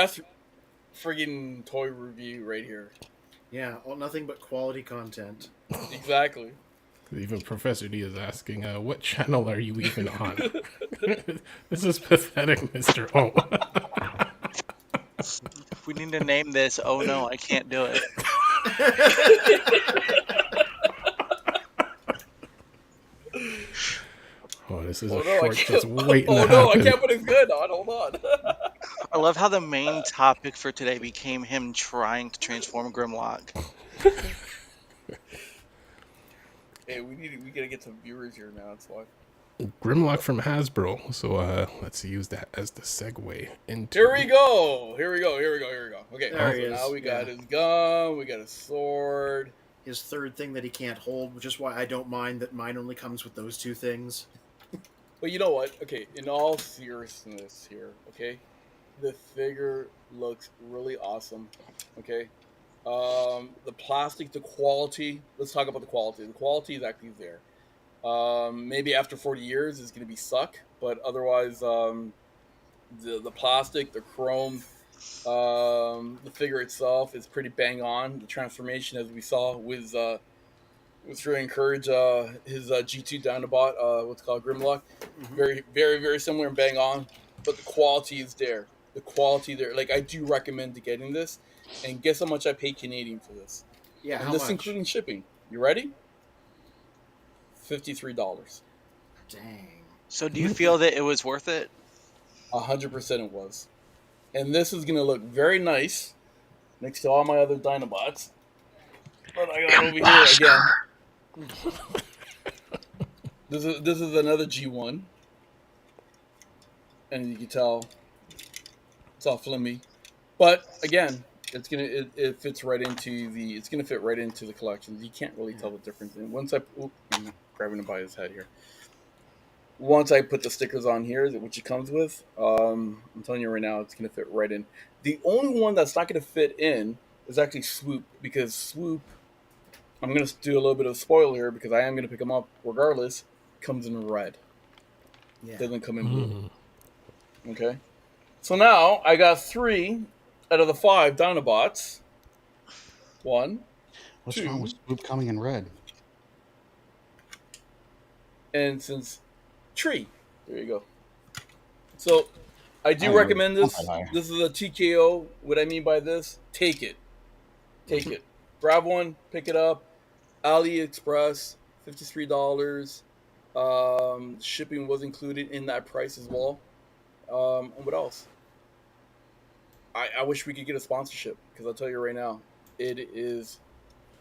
best friggin' toy review right here. Yeah, nothing but quality content. Exactly. Even Professor D is asking, what channel are you even on? This is pathetic, Mr. O. We need to name this. Oh no, I can't do it. Oh, this is Oh a no, short just waiting oh to no, I happen. can't put his good on. Hold on. I love how the main topic for today became him trying to transform Grimlock. Hey, we gotta get some viewers here now. That's why. Grimlock from Hasbro. So let's use that as the segue into. Here we go. Okay, There he so is, now we got yeah. his gun. We got his sword. His third thing that he can't hold, which is why I don't mind that mine only comes with those two things. But you know what? Okay, in all seriousness here, okay, the figure looks really awesome. Okay, the plastic, the quality. Let's talk about the quality. The quality is actually there. Maybe after 40 years is going to be suck, but otherwise, the plastic, the chrome, the figure itself is pretty bang on. The transformation, as we saw, was really encourage his G2 Dinobot, what's called Grimlock. Very, very, very similar and bang on, but the quality is there. The quality there. Like, I do recommend getting this, and guess how much I paid Canadian for this? Yeah, And how this much? including shipping. You ready? $53. Dang. So do you feel that it was worth it? 100% it was. And this is going to look very nice next to all my other Dinobots. But I got over here again. This is another G1. And you can tell it's all flimmy. But again, it fits right into the collection. You can't really tell the difference. And once I'm grabbing him by his head here. Once I put the stickers on here, which it comes with, I'm telling you right now, it's going to fit right in. The only one that's not going to fit in is actually Swoop, because Swoop, I'm going to do a little bit of spoiler here because I am going to pick him up regardless, comes in red. Yeah. Doesn't come in blue. Okay? So now I got 3 out of the 5 Dinobots. 1, What's 2, wrong with Swoop coming in red? and since Tree. There you go. So I do Oh, recommend this. okay. This is a TKO. What I mean by this, take it. Take it. Grab one, pick it up. AliExpress, $53. Shipping was included in that price as well. And what else? I wish we could get a sponsorship, because I'll tell you right now, it is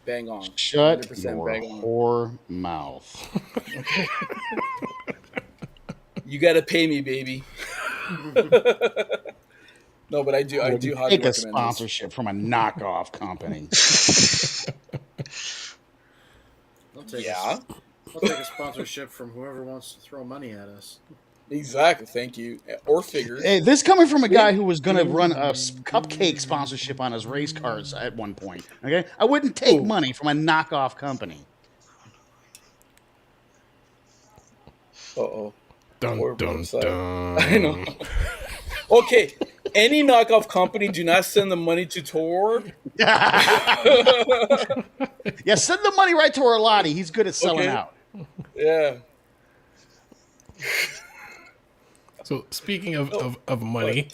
bang on. Shut 100% your bang on. whore mouth. You gotta pay me, baby. No, but I do highly Take a recommend this. sponsorship from a knockoff company. I'll take Yeah, I'll take a sponsorship from whoever wants to throw money at us. exactly. Thank you. Or figures. Hey, this coming from a guy who was going to run a cupcake sponsorship on his race cars at one point. Okay, I wouldn't take money from a knockoff company. Uh-oh. Dun, Poor dun, website. dun. I know. Okay, any knockoff company, do not send the money to Tor. Yeah, send the money right to Orlati. He's good at selling Okay. out. Yeah. So speaking of money,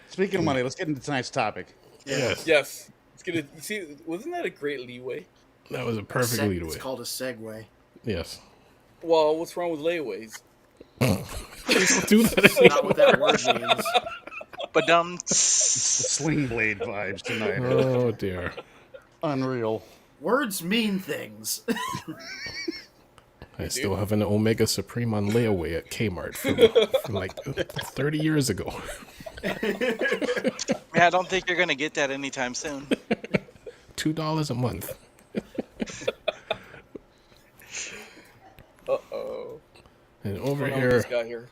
Speaking of money, let's get into tonight's topic. yes, Yes. It's gonna see. Wasn't that a great leeway? that was a perfect lead It's away. called a segue. Yes. Well, what's wrong with layaways? Do that. Not what that word means. But Sling blade vibes tonight. Oh dear. Unreal. Words mean things. I still have an Omega Supreme on layaway at Kmart from like 30 years ago. yeah, I don't think you're gonna get that anytime soon. $2 a month. Uh-oh. And over What's going on with this here, guy here?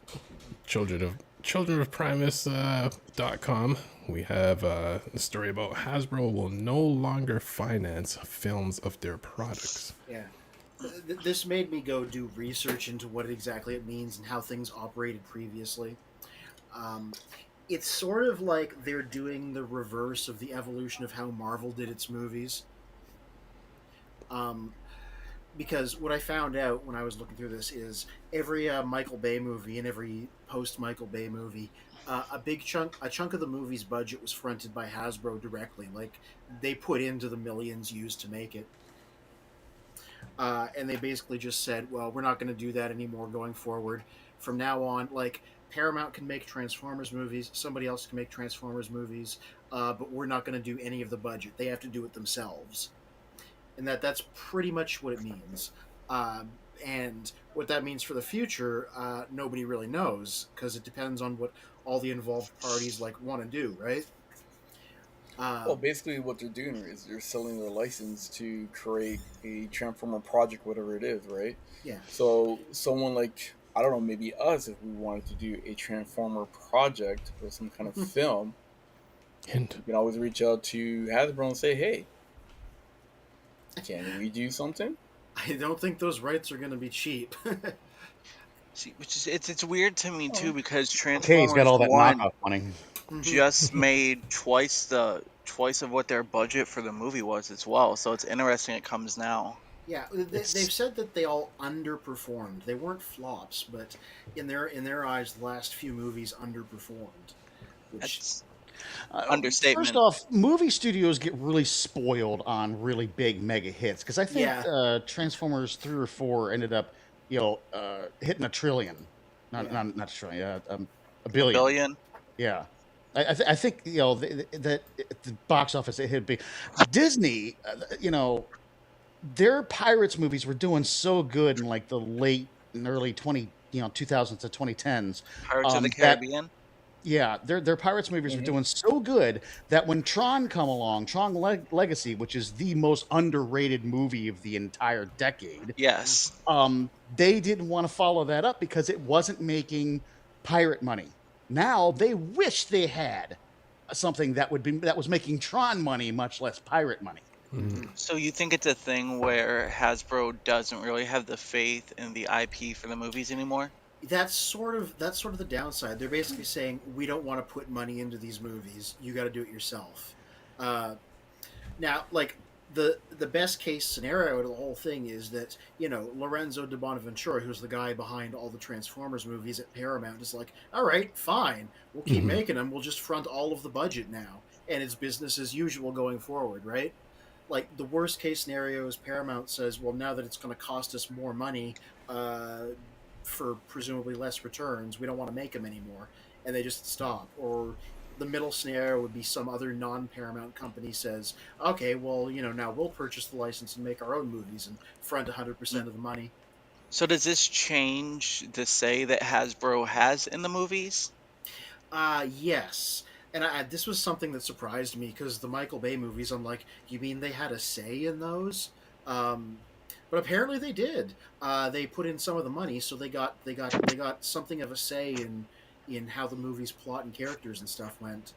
childrenofprimus.com, we have a story about Hasbro will no longer finance films of their products. Yeah. This made me go do research into what exactly it means and how things operated previously. It's sort of like they're doing the reverse of the evolution of how Marvel did its movies. Um, because what I found out when I was looking through this is every Michael Bay movie and every post Michael Bay movie, a chunk of the movie's budget was fronted by Hasbro directly. Like they put into the millions used to make it, and they basically just said, "Well, we're not going to do that anymore going forward. From now on, like Paramount can make Transformers movies, somebody else can make Transformers movies, but we're not going to do any of the budget. They have to do it themselves." And that's pretty much what it means. And what that means for the future, nobody really knows because it depends on what all the involved parties like want to do, right? Well, basically, what they're doing is they're selling their license to create a Transformer project, whatever it is, right? Yeah. So, someone like, I don't know, maybe us, if we wanted to do a Transformer project or some kind of film, Hint. you can always reach out to Hasbro and say, hey, can we do something? I don't think those rights are going to be cheap. See, which is it's weird to me too because Okay, he's Transformers got all that 1 knockoff money. just made twice of what their budget for the movie was as well. So it's interesting it comes now. Yeah, they've said that they all underperformed. They weren't flops, but in their eyes, the last few movies underperformed. Which That's understatement. First off, movie studios get really spoiled on really big mega hits because I think Transformers 3 or 4 ended up, hitting $1 trillion. Not a trillion, $1 billion. $1 billion. Yeah. I think that the box office it hit big. Disney, their Pirates movies were doing so good in like the late and early 2000s to 2010s. Pirates of the Caribbean. Their Pirates movies were doing so good that when Tron come along, Tron Legacy, which is the most underrated movie of the entire decade, yes, they didn't want to follow that up because it wasn't making pirate money. Now they wish they had something that was making Tron money, much less pirate money. Mm-hmm. So you think it's a thing where Hasbro doesn't really have the faith in the IP for the movies anymore? That's sort of the downside. They're basically saying we don't want to put money into these movies. You got to do it yourself. Now, like the best case scenario of the whole thing is that Lorenzo de Bonaventura, who's the guy behind all the Transformers movies at Paramount, is like, all right, fine, we'll keep making them. We'll just front all of the budget now, and it's business as usual going forward, right? Like the worst case scenario is Paramount says, well, now that it's going to cost us more money. For presumably less returns, we don't want to make them anymore, and they just stop. Or the middle scenario would be some other non-Paramount company says, okay, well, now we'll purchase the license and make our own movies and front 100% of the money. So does this change the say that Hasbro has in the movies? Yes. And this was something that surprised me because the Michael Bay movies, I'm like, you mean they had a say in those? But apparently they did. They put in some of the money, so they got something of a say in how the movie's plot and characters and stuff went.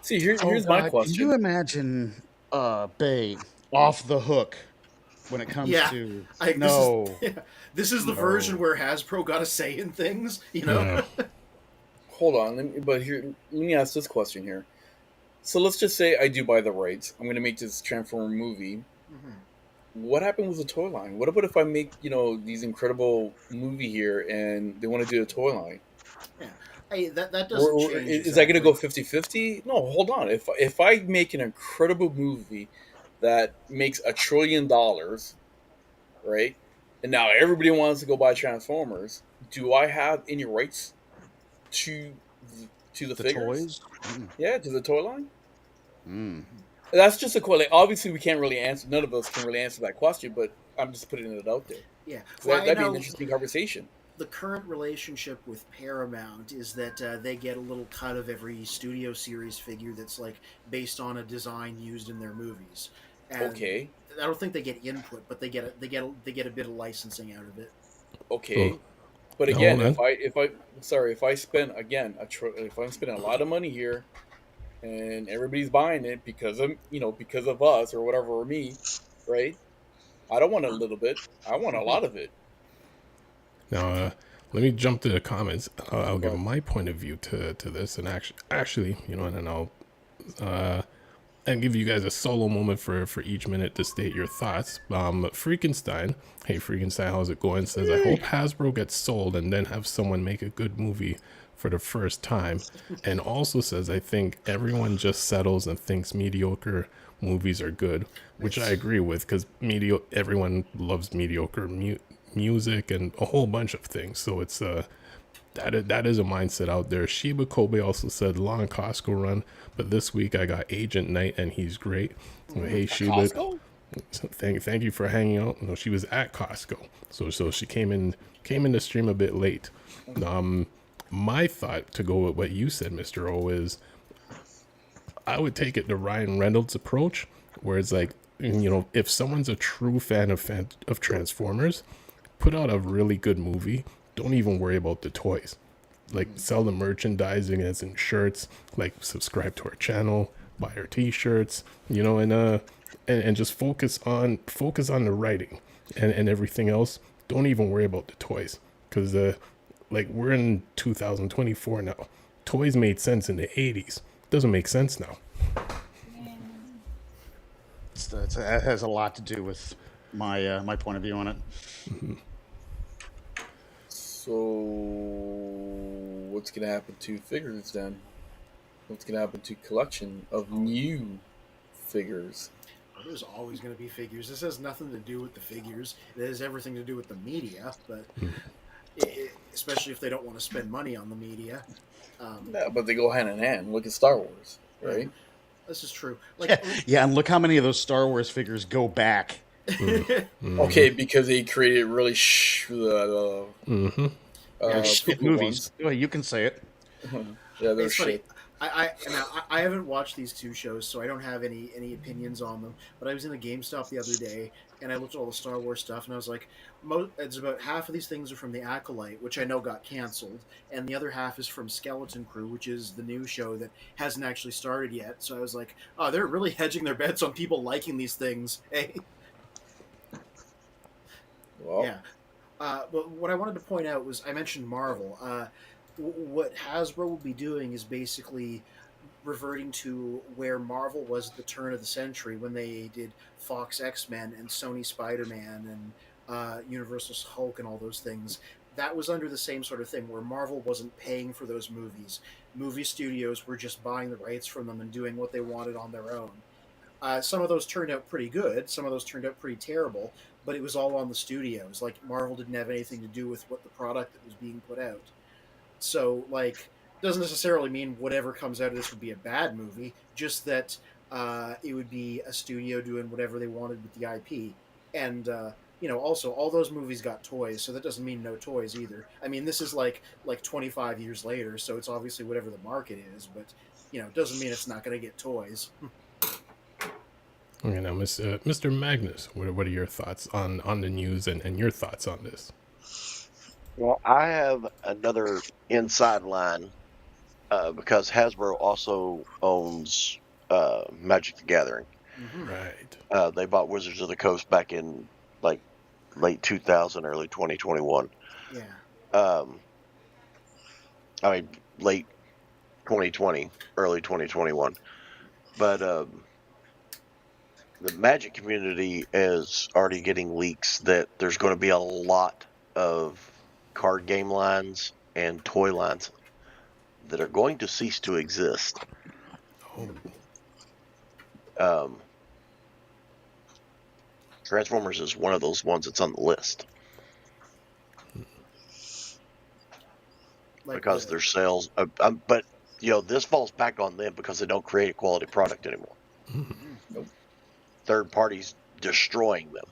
See, here's my question. Can you imagine Bay off the hook when it comes to This is the version where Hasbro got a say in things, Hold on, let me ask this question here. So let's just say I do buy the rights. I'm going to make this Transformer movie. Mm-hmm. What happened with the toy line? What about if I make, these incredible movie here and they want to do a toy line? Yeah. Hey, that doesn't change. Is that going to go 50-50? No, hold on. If I make an incredible movie that makes $1 trillion, right? And now everybody wants to go buy Transformers, do I have any rights to the figures? Toys? Yeah, to the toy line? Mm. That's just a question. Obviously, we can't really answer. None of us can really answer that question, but I'm just putting it out there. Yeah, That'd be an interesting conversation. The current relationship with Paramount is that they get a little cut of every studio series figure that's like based on a design used in their movies. And okay. I don't think they get input, but they get a bit of licensing out of it. Okay. But again, if I spend if I'm spending a lot of money here, and everybody's buying it because of us or whatever, or me, right? I don't want a little bit. I want a lot of it. Now, let me jump to the comments. I'll give my point of view to this, and actually, you know, and then I'll and give you guys a solo moment for each minute to state your thoughts. Freakenstein, hey Freakenstein, how's it going? Says, I hope Hasbro gets sold and then have someone make a good movie for the first time. And also says, I think everyone just settles and thinks mediocre movies are good, which I agree with, because everyone loves mediocre music and a whole bunch of things. So it's that is a mindset out there. Sheba Kobe also said long Costco run, but this week I got Agent Knight and he's great. So, hey Sheba, thank you for hanging out. No, she was at Costco, so she came in the stream a bit late. My thought, to go with what you said, Mr. O, is I would take it the Ryan Reynolds approach, where it's like, you know, if someone's a true fan of Transformers, put out a really good movie. Don't even worry about the toys. Like, sell the merchandising as in shirts, like subscribe to our channel, buy our t-shirts, you know, and just focus on the writing and everything else. Don't even worry about the toys, because like, we're in 2024 now. Toys made sense in the 80s. Doesn't make sense now. That has a lot to do with my point of view on it. Mm-hmm. So, what's going to happen to figures then? What's going to happen to collection of new figures? Well, there's always going to be figures. This has nothing to do with the figures. It has everything to do with the media, but especially if they don't want to spend money on the media. Yeah, but they go hand in hand. Look at Star Wars, right? This is true. Like, yeah, and look how many of those Star Wars figures go back. Okay, because they created really movies. Oh, you can say it. Yeah, they're it's funny. shit. I haven't watched these two shows, so I don't have any opinions on them. But I was in a GameStop the other day, and I looked at all the Star Wars stuff, and I was like, it's about half of these things are from the Acolyte, which I know got canceled, and the other half is from Skeleton Crew, which is the new show that hasn't actually started yet. So I was like, oh, they're really hedging their bets on people liking these things. Hey. Well, yeah. But what I wanted to point out was, I mentioned Marvel. What Hasbro will be doing is basically reverting to where Marvel was at the turn of the century, when they did Fox X-Men and Sony Spider-Man and Universal's Hulk and all those things. That was under the same sort of thing, where Marvel wasn't paying for those movies. Movie studios were just buying the rights from them and doing what they wanted on their own. Some of those turned out pretty good. Some of those turned out pretty terrible. But it was all on the studios. Like, Marvel didn't have anything to do with what the product that was being put out. So, like, doesn't necessarily mean whatever comes out of this would be a bad movie. Just that it would be a studio doing whatever they wanted with the IP. And, you know, also, all those movies got toys, so that doesn't mean no toys either. I mean, this is like 25 years later, so it's obviously whatever the market is. But, you know, it doesn't mean it's not going to get toys. Okay, now, Mr. Magnus, what are your thoughts on the news and your thoughts on this? Well, I have another inside line because Hasbro also owns Magic the Gathering. Mm-hmm. Right. They bought Wizards of the Coast back in like late 2000, early 2021. Yeah. I mean, late 2020, early 2021. But the Magic community is already getting leaks that there's going to be a lot of card game lines and toy lines that are going to cease to exist. Transformers is one of those ones that's on the list. Because their sales, but you know, this falls back on them because they don't create a quality product anymore. Nope. Third parties destroying them.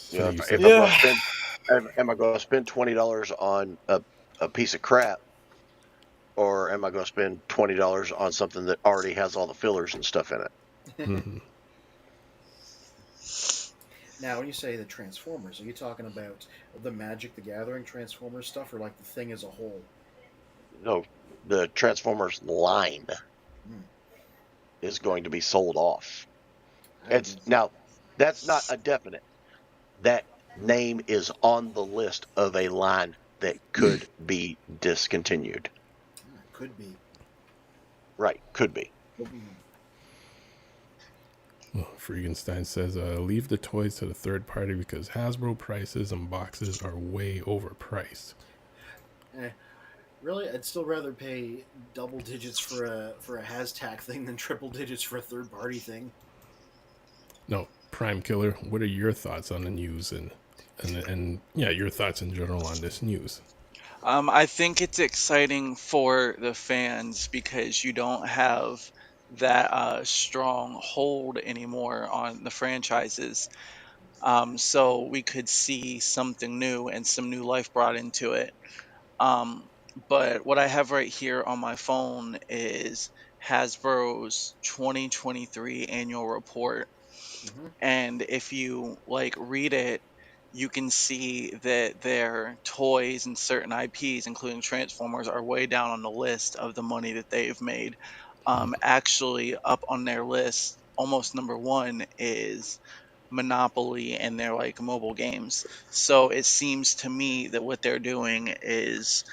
Yeah. You know, am I going to spend $20 on a piece of crap, or am I going to spend $20 on something that already has all the fillers and stuff in it? Mm-hmm. Now, when you say the Transformers, are you talking about the Magic the Gathering Transformers stuff, or like the thing as a whole? No, the Transformers line is going to be sold off. Now, that's not a definite. That name is on the list of a line that could be discontinued. Could be. Right, could be. Well, Freakenstein says, leave the toys to the third party because Hasbro prices and boxes are way overpriced. Really, I'd still rather pay double digits for a Hashtag thing than triple digits for a third party thing. No, Prime Killer, what are your thoughts on the news and yeah, your thoughts in general on this news? I think it's exciting for the fans because you don't have that strong hold anymore on the franchises. So we could see something new and some new life brought into it. But what I have right here on my phone is Hasbro's 2023 annual report. And if you like read it, you can see that their toys and certain IPs, including Transformers, are way down on the list of the money that they've made. Actually, up on their list, almost number one is Monopoly and their like mobile games. So it seems to me that what they're doing is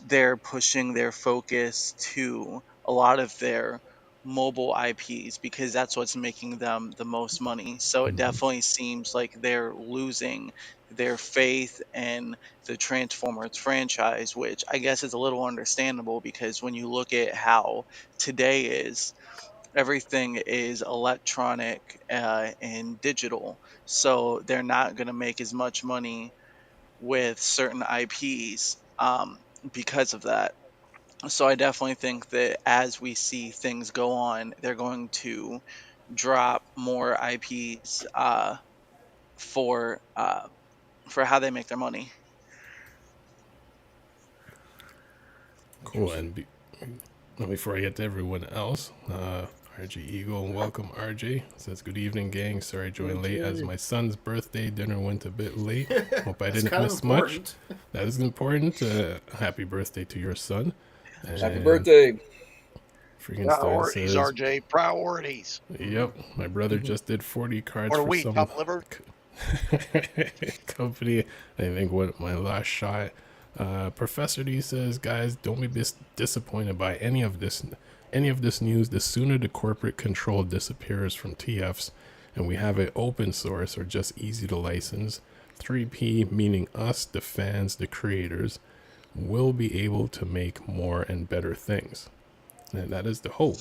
they're pushing their focus to a lot of their mobile IPs because that's what's making them the most money. So it definitely seems like they're losing their faith in the Transformers franchise, which I guess is a little understandable because when you look at how today is, everything is electronic and digital. So they're not going to make as much money with certain IPs because of that. So I definitely think that as we see things go on, they're going to drop more IPs for how they make their money. Cool. And before I get to everyone else, RJ Eagle, welcome RJ. Says, good evening, gang. Sorry I joined late as my son's birthday dinner went a bit late. Hope I didn't miss much. That is important. Happy birthday to your son. Happy birthday. Priorities, RJ. Priorities. Yep. My brother just did 40 cards or for we, some top liver. company. I think what my last shot. Professor D says, guys, don't be disappointed by any of this news. The sooner the corporate control disappears from TFs and we have it open source or just easy to license, 3P, meaning us, the fans, the creators, will be able to make more and better things. And that is the hope.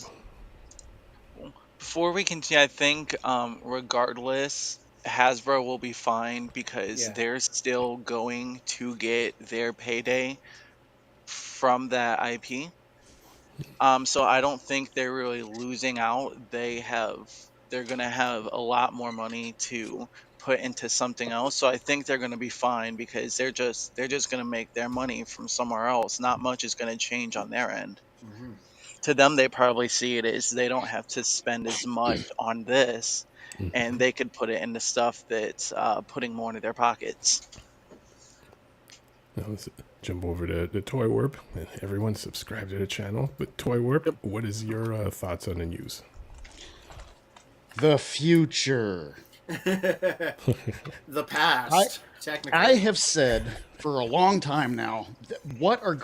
Before we continue, I think regardless, Hasbro will be fine because they're still going to get their payday from that IP. So I don't think they're really losing out. They're gonna have a lot more money to put into something else. So I think they're gonna be fine because they're just gonna make their money from somewhere else. Not much is gonna change on their end. To them, they probably see it as they don't have to spend as much on this, and they could put it into stuff that's putting more into their pockets. Now let's jump over to the Toy Warp. Everyone subscribe to the channel. But Toy Warp, what is your thoughts on the news? The future. The past. Technically, I have said for a long time now, what are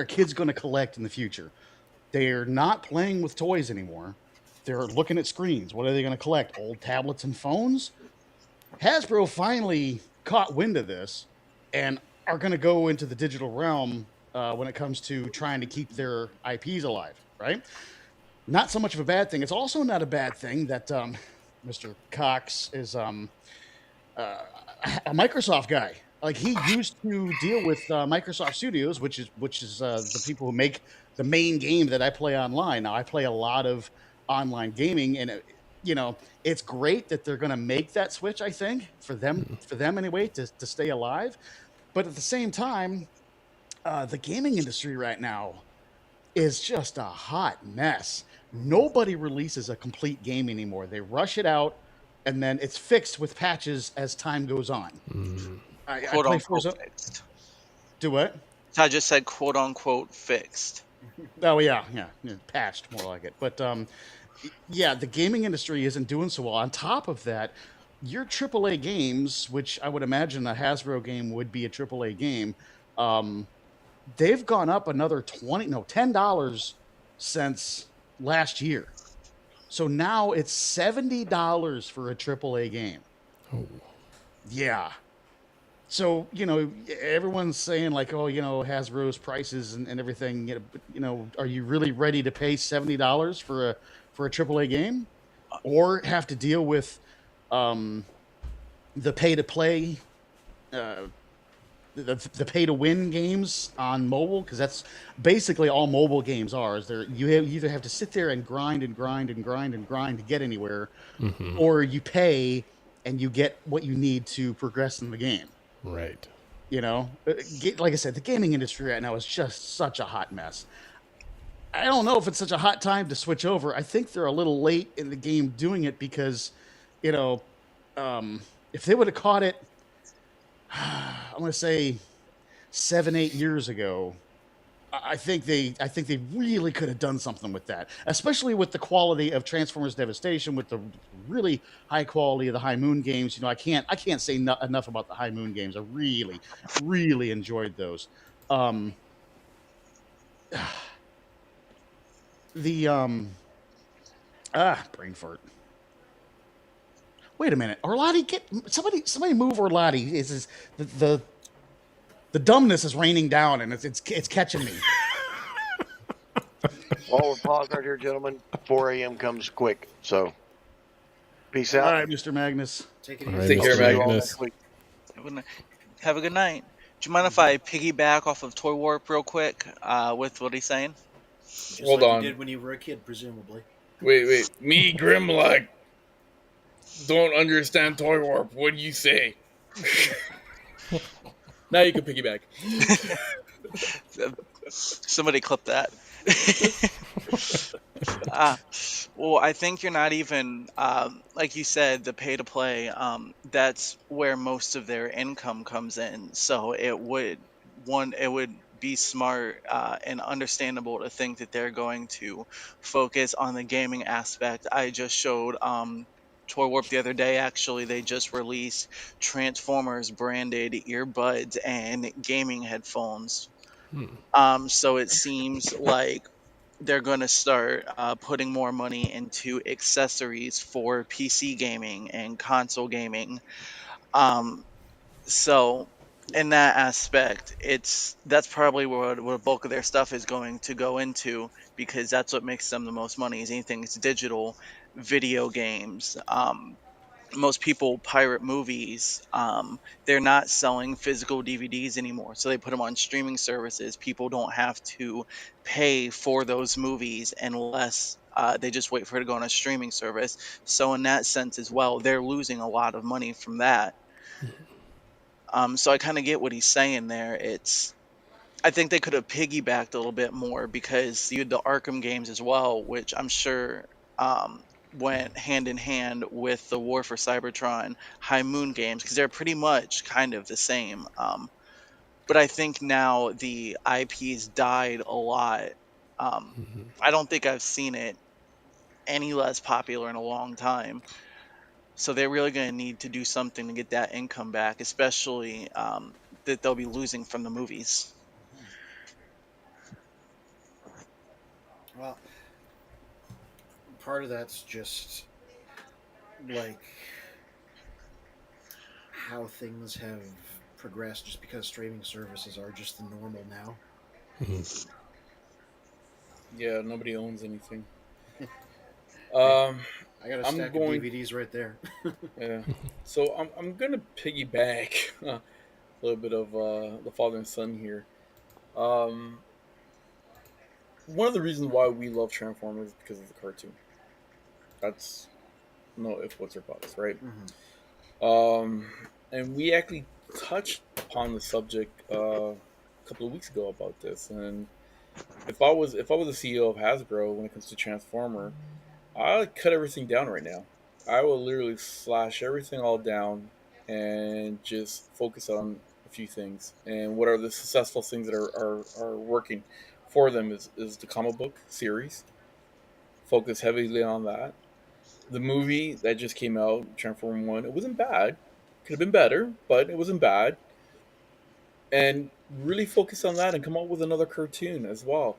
kids going to collect in the future? They're not playing with toys anymore. They're looking at screens. What are they going to collect? Old tablets and phones? Hasbro finally caught wind of this and are going to go into the digital realm when it comes to trying to keep their IPs alive, right? Not so much of a bad thing. It's also not a bad thing that Mr. Cocks is a Microsoft guy. Like, he used to deal with Microsoft Studios, which is the people who make the main game that I play online. Now, I play a lot of online gaming, and it's great that they're going to make that switch. I think for them anyway, to stay alive. But at the same time, the gaming industry right now is just a hot mess. Nobody releases a complete game anymore. They rush it out, and then it's fixed with patches as time goes on. I play Forza. Fixed. Do what? I just said quote unquote fixed. Oh yeah, patched more like it. But yeah, the gaming industry isn't doing so well. On top of that, your AAA games, which I would imagine a Hasbro game would be a AAA game, they've gone up another $10 since last year. So now it's $70 for a AAA game. Oh. Yeah. So, everyone's saying like, oh, Hasbro's prices and everything, are you really ready to pay $70 for a AAA game? Or have to deal with the pay to play the pay to win games on mobile, because that's basically all mobile games are. Is you either have to sit there and grind and grind and grind and grind to get anywhere, or you pay and you get what you need to progress in the game. Right. Like I said, the gaming industry right now is just such a hot mess. I don't know if it's such a hot time to switch over. I think they're a little late in the game doing it because, if they would have caught it, I'm going to say 7-8 years ago, I think they really could have done something with that, especially with the quality of Transformers Devastation, with the really high quality of the High Moon games. I can't say enough about the High Moon games. I really, really enjoyed those. Brain fart. Wait a minute, Orlati, somebody move Orlati. Is the dumbness is raining down and it's catching me. While we're paused right here, gentlemen, 4 a.m. comes quick. So, peace out. All right, Mr. Magnus. Take it All easy. right, Take care, Mr. Magnus. Magnus. Have a good night. Do you mind if I piggyback off of Toy Warp real quick with what he's saying? Just Hold like on. you did when you were a kid, presumably. Wait. Me, Grimlock, don't understand Toy Warp. What do you say? Now you can piggyback. Somebody clip that. Well, I think you're not even, like you said, the pay to play. That's where most of their income comes in. So it would be smart and understandable to think that they're going to focus on the gaming aspect. I just showed Toy Warp the other day. Actually, they just released Transformers branded earbuds and gaming headphones. So it seems like they're going to start putting more money into accessories for PC gaming and console gaming. So in that aspect, that's probably what a bulk of their stuff is going to go into, because that's what makes them the most money. Is anything that's digital, video games. Most people pirate movies. They're not selling physical DVDs anymore, so they put them on streaming services. People don't have to pay for those movies unless they just wait for it to go on a streaming service. So in that sense as well, they're losing a lot of money from that. So I kind of get what he's saying there. I think they could have piggybacked a little bit more, because you had the Arkham games as well, which I'm sure went hand in hand with the War for Cybertron High Moon games, because they're pretty much kind of the same. But I think now the IP's died a lot. I don't think I've seen it any less popular in a long time. So they're really going to need to do something to get that income back, especially that they'll be losing from the movies. Well, part of that's just like how things have progressed, just because streaming services are just the normal now. Yeah, nobody owns anything. I got a stack of DVDs right there. Yeah. So I'm gonna piggyback a little bit of the father and son here. One of the reasons why we love Transformers is because of the cartoon. That's no if, what's, or buts, right? And we actually touched upon the subject a couple of weeks ago about this. And if I was the CEO of Hasbro when it comes to Transformer, I would cut everything down right now. I will literally slash everything all down and just focus on a few things. And what are the successful things that are working for them is the comic book series. Focus heavily on that. The movie that just came out, Transformer One, it wasn't bad. Could have been better, but it wasn't bad. And really focus on that and come up with another cartoon as well.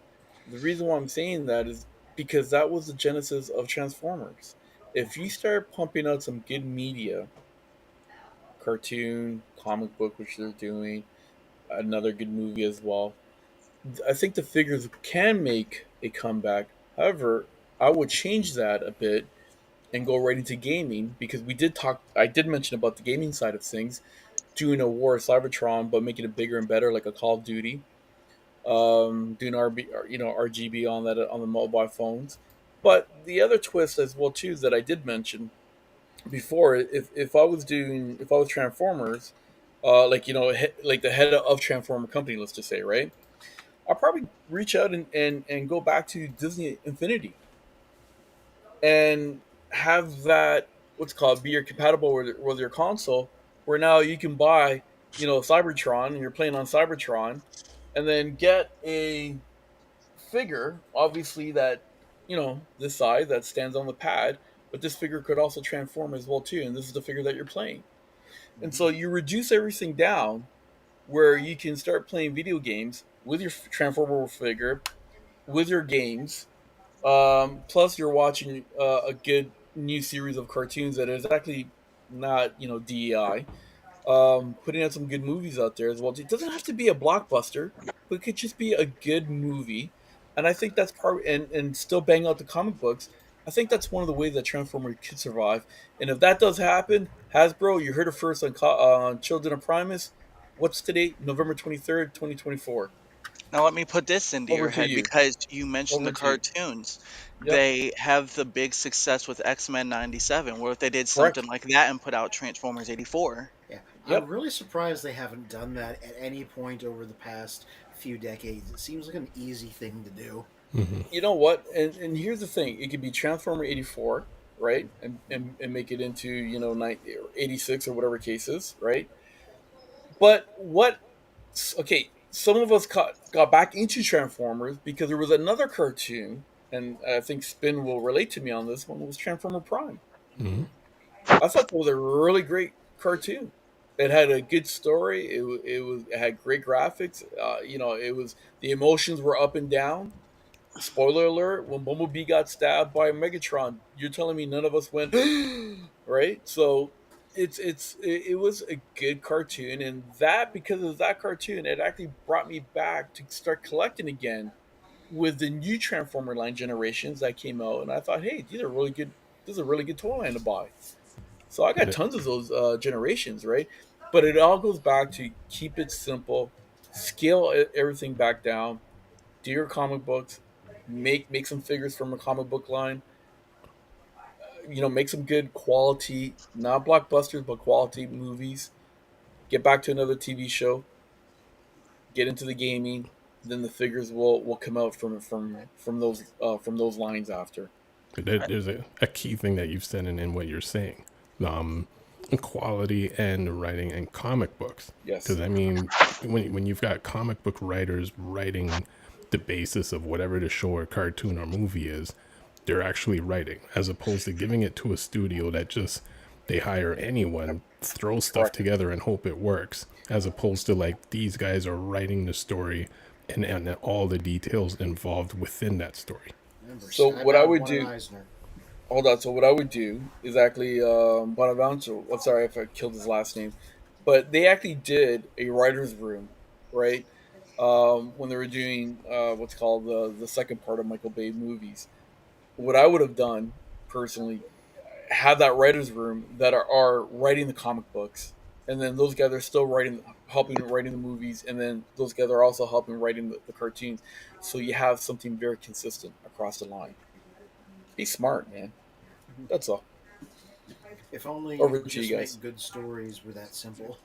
The reason why I'm saying that is because that was the genesis of Transformers. If you start pumping out some good media, cartoon, comic book, which they're doing, another good movie as well, I think the figures can make a comeback. However, I would change that a bit and go right into gaming because I did mention about the gaming side of things, doing a War of Cybertron, but making it bigger and better, like a Call of Duty. Doing RGB on that on the mobile phones. But the other twist as well too that I did mention before, if I was Transformers, like the head of Transformer company, let's just say, right? I'll probably reach out and go back to Disney Infinity and have that what's called be your compatible with your console, where now you can buy Cybertron and you're playing on Cybertron, and then get a figure, obviously that this size that stands on the pad, but this figure could also transform as well too, and this is the figure that you're playing. And so you reduce everything down where you can start playing video games with your transformable figure, with your games. Plus, you're watching a good new series of cartoons that is actually not DEI. Putting out some good movies out there as well. It doesn't have to be a blockbuster, but it could just be a good movie. And I think that's part and still bang out the comic books. I think that's one of the ways that Transformers could survive. And if that does happen, Hasbro, you heard it first on Children of Primus. What's today? November 23rd, 2024. Now let me put this into Over your to head you. because you mentioned Over the to you. cartoons. Yep. They have the big success with X-Men 97. What if they did Correct. something like that and put out Transformers 84? Yeah, Yep. I'm really surprised they haven't done that at any point over the past few decades. It seems like an easy thing to do. You know what? And here's the thing: it could be Transformer 84, right, and make it into 86 or whatever cases, right? But what? Okay, some of us got back into Transformers because there was another cartoon, and I think Spin will relate to me on this one. Was Transformer Prime. I thought that was a really great cartoon. It had a good story. It had great graphics. It was the emotions were up and down. Spoiler alert: when Bumblebee got stabbed by Megatron, you're telling me none of us went right? So it was a good cartoon, and that because of that cartoon, it actually brought me back to start collecting again with the new Transformer line generations that came out, and I thought, hey, these are really good. This is a really good toy line to buy. So I got tons of those generations, right? But it all goes back to keep it simple, scale everything back down, do your comic books, make some figures from a comic book line. Make some good quality, not blockbusters, but quality movies. Get back to another TV show. Get into the gaming. Then the figures will come out from those lines after. There's a key thing that you've said in what you're saying. Quality and writing and comic books. Yes. Because I mean, when you've got comic book writers writing the basis of whatever the show or cartoon or movie is, they're actually writing, as opposed to giving it to a studio that just they hire anyone, throw stuff together and hope it works, as opposed to like these guys are writing the story and all the details involved within that story. So what I would do. Hold on. So what I would do is actually Bonaventure. I'm sorry if I killed his last name, but they actually did a writers' room, right? When they were doing what's called the second part of Michael Bay movies. What I would have done personally, have that writers' room that are writing the comic books, and then those guys are still helping writing the movies, and then those guys are also helping writing the cartoons. So you have something very consistent across the line. Be smart, man. That's all. If only Over you could to just you guys. make good stories were that simple.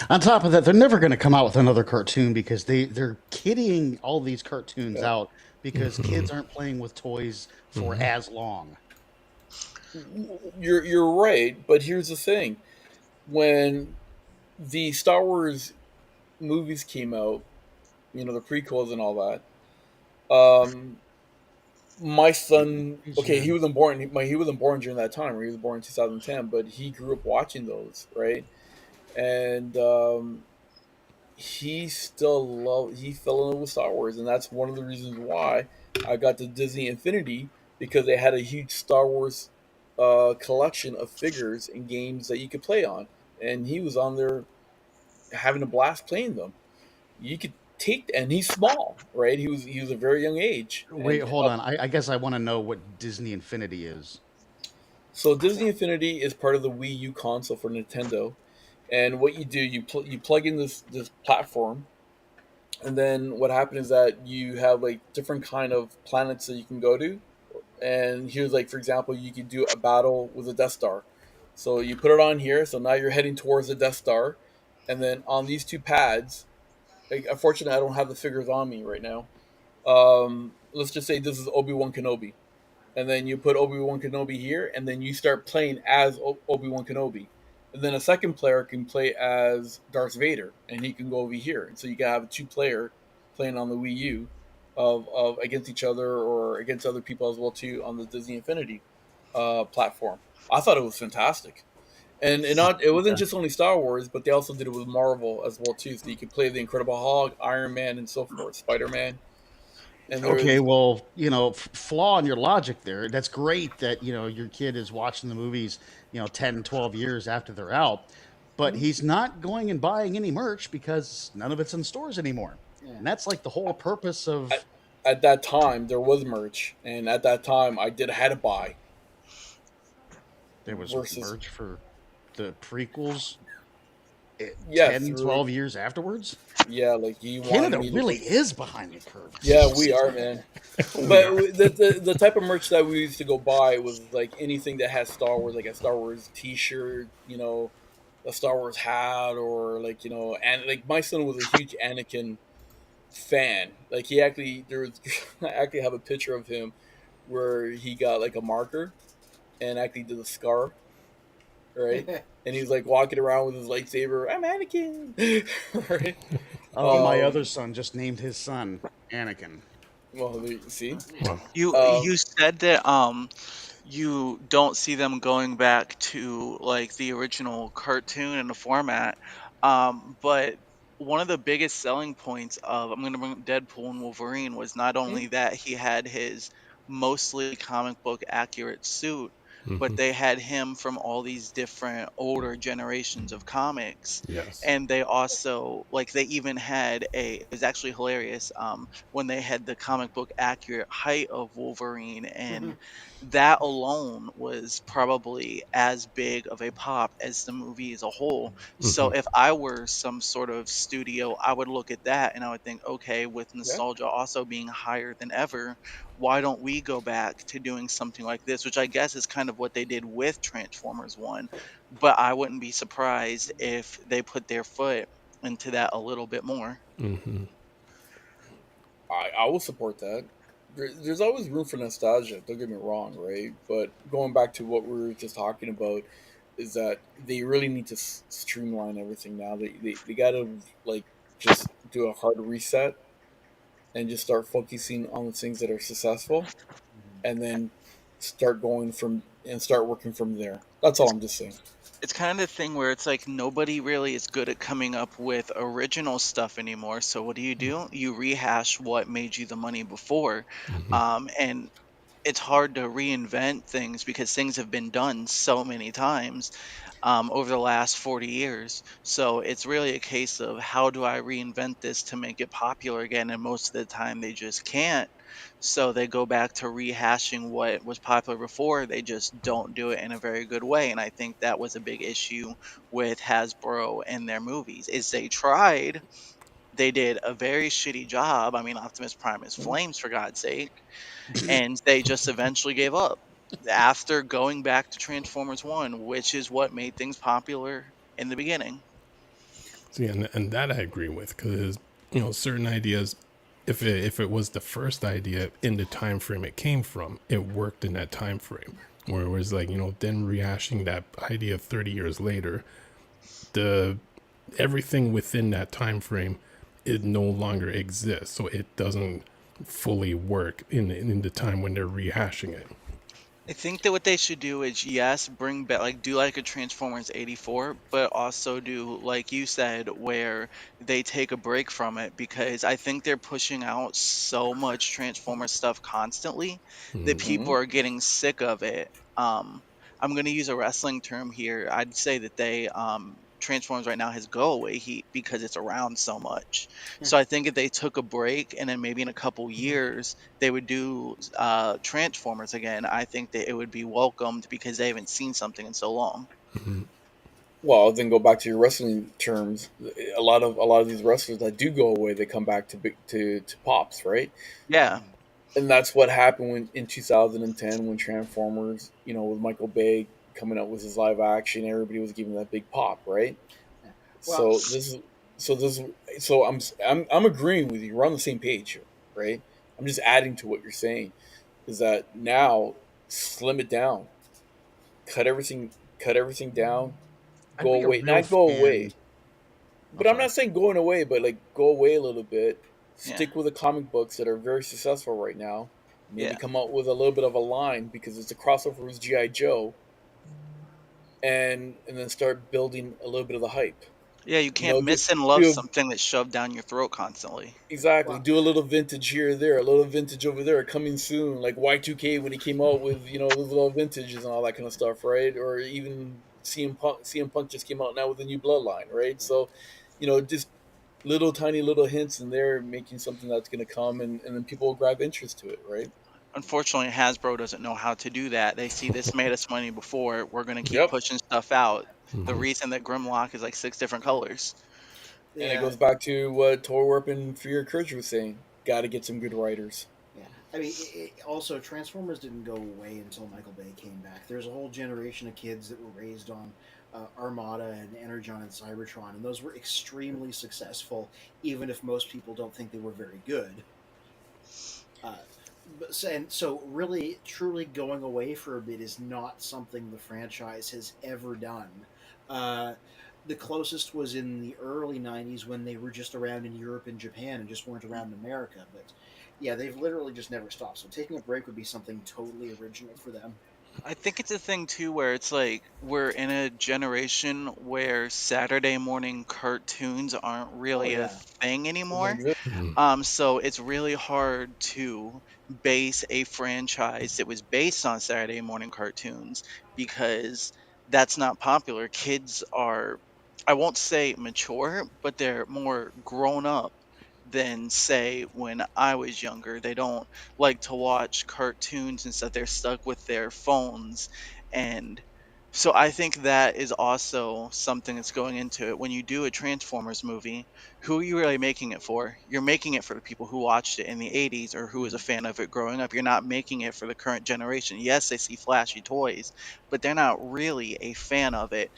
On top of that, they're never going to come out with another cartoon because they're kidding all these cartoons out because kids aren't playing with toys for as long. You're right, but here's the thing: when the Star Wars movies came out, the prequels and all that, My son, okay, he Yeah. wasn't born. He wasn't born during that time. He was born in 2010, but he grew up watching those, right? And he still loved. He fell in love with Star Wars, and that's one of the reasons why I got the Disney Infinity, because they had a huge Star Wars collection of figures and games that you could play on, and he was on there having a blast playing them. You could take, and he's small, right? He was a very young age, Wait, and hold on. I guess I want to know what Disney Infinity is. so Disney Infinity is part of the Wii U console for Nintendo. And what you do, you plug in this platform, and then what happens is that you have like different kind of planets that you can go to. And here's like, for example, you could do a battle with a Death Star. So you put it on here. So now you're heading towards the Death Star, and then on these two pads, like, unfortunately, I don't have the figures on me right now. Let's just say this is Obi-Wan Kenobi, and then you put Obi-Wan Kenobi here, and then you start playing as Obi-Wan Kenobi. And then a second player can play as Darth Vader, and he can go over here. And so you can have a two-player playing on the Wii U of against each other or against other people as well too on the Disney Infinity platform. I thought it was fantastic. And it wasn't just only Star Wars, but they also did it with Marvel as well too. So you could play the Incredible Hulk, Iron Man, and so forth, Spider Man. And Okay, there's well, flaw in your logic there. That's great that, your kid is watching the movies, 10, 12 years after they're out, but he's not going and buying any merch because none of it's in stores anymore. Yeah. And that's like the whole purpose of at that time there was merch, and at that time I had to buy. there was Versus, merch for the prequels yes, 10, 12 years afterwards. yeah, like he wanted Canada me to. really is behind the curve. Yeah, we are, man. But the type of merch that we used to go buy was like anything that has Star Wars, like a Star Wars T-shirt, a Star Wars hat, or like and like my son was a huge Anakin fan. Like he actually I actually have a picture of him where he got like a marker and actually did a scar, right? And he's like walking around with his lightsaber. I'm Anakin, right? Oh, my other son just named his son Anakin. Well, see, You said that you don't see them going back to like the original cartoon and the format. But one of the biggest selling points of I'm going to bring Deadpool and Wolverine was not only that he had his mostly comic book accurate suit, but they had him from all these different older generations of comics. Yes. And they also like they even had it was actually hilarious when they had the comic book accurate height of Wolverine, and that alone was probably as big of a pop as the movie as a whole. So if I were some sort of studio, I would look at that and I would think, okay, with nostalgia also being higher than ever, why don't we go back to doing something like this? Which I guess is kind of what they did with Transformers 1. But I wouldn't be surprised if they put their foot into that a little bit more. I will support that. There's always room for nostalgia. Don't get me wrong, right? But going back to what we were just talking about, is that they really need to streamline everything now. They gotta like just do a hard reset and just start focusing on the things that are successful, and then start working from there. That's all I'm just saying. It's kind of the thing where it's like nobody really is good at coming up with original stuff anymore. So what do? You rehash what made you the money before. And it's hard to reinvent things because things have been done so many times over the last 40 years. So it's really a case of how do I reinvent this to make it popular again? And most of the time they just can't. So they go back to rehashing what was popular before. They just don't do it in a very good way. And I think that was a big issue with Hasbro and their movies is they tried. They did a very shitty job. I mean, Optimus Prime is flames, for God's sake. And they just eventually gave up after going back to Transformers 1, which is what made things popular in the beginning. See, and that I agree with, because certain ideas, if it was the first idea in the time frame it came from, it worked in that time frame. Where it was like then rehashing that idea 30 years later, everything within that time frame it no longer exists, so it doesn't fully work in the time when they're rehashing it. I think that what they should do is, yes, bring back, like, do like a Transformers 84, but also do, like you said, where they take a break from it, because I think they're pushing out so much Transformer stuff constantly that people are getting sick of it. I'm going to use a wrestling term here. I'd say that Transformers right now has go away heat because it's around so much. So I think if they took a break and then maybe in a couple years they would do Transformers again, I think that it would be welcomed because they haven't seen something in so long. Well, then go back to your wrestling terms. A lot of these wrestlers that do go away, they come back to pops, right? Yeah. And that's what happened in 2010 when Transformers, with Michael Bay coming up with his live action, everybody was giving that big pop, right? Well, So I'm agreeing with you. We're on the same page here, right? I'm just adding to what you're saying. Is that now slim it down, cut everything down, I'd go be a away, real not go fan- away. But I'm sorry. not saying going away, but like go away a little bit. Stick Yeah. with the comic books that are very successful right now. Maybe Yeah. come out with a little bit of a line because it's a crossover with GI Joe, and then start building a little bit of the hype. Yeah, you can't miss and love something that's shoved down your throat constantly. Exactly. Well- Do a little vintage here or there, a little vintage over there, coming soon. Like Y2K when he came out with those little vintages and all that kind of stuff, right? Or even CM Punk. CM Punk just came out now with a new bloodline, right? So, just little tiny little hints in there, making something that's going to come, and then people will grab interest to it, right? Unfortunately, Hasbro doesn't know how to do that. They see this made us money before. We're going to keep Yep. pushing stuff out. The reason that Grimlock is like 6 different colors. And it goes back to what Tor Warp and Fear Courage was saying. Got to get some good writers. Yeah, I mean, also Transformers didn't go away until Michael Bay came back. There's a whole generation of kids that were raised on Armada and Energon and Cybertron, and those were extremely successful, even if most people don't think they were very good. So really, truly going away for a bit is not something the franchise has ever done. The closest was in the early 90s when they were just around in Europe and Japan and just weren't around in America. But yeah, they've literally just never stopped. So taking a break would be something totally original for them. I think it's a thing too where it's like we're in a generation where Saturday morning cartoons aren't really a thing anymore. So it's really hard to base a franchise that was based on Saturday morning cartoons because that's not popular. Kids are, I won't say mature, but they're more grown up than say when I was younger. They don't like to watch cartoons and stuff. They're stuck with their phones. And so I think that is also something that's going into it. When you do a Transformers movie, who are you really making it for? You're making it for the people who watched it in the 80s or who was a fan of it growing up. You're not making it for the current generation. Yes, they see flashy toys, but they're not really a fan of it.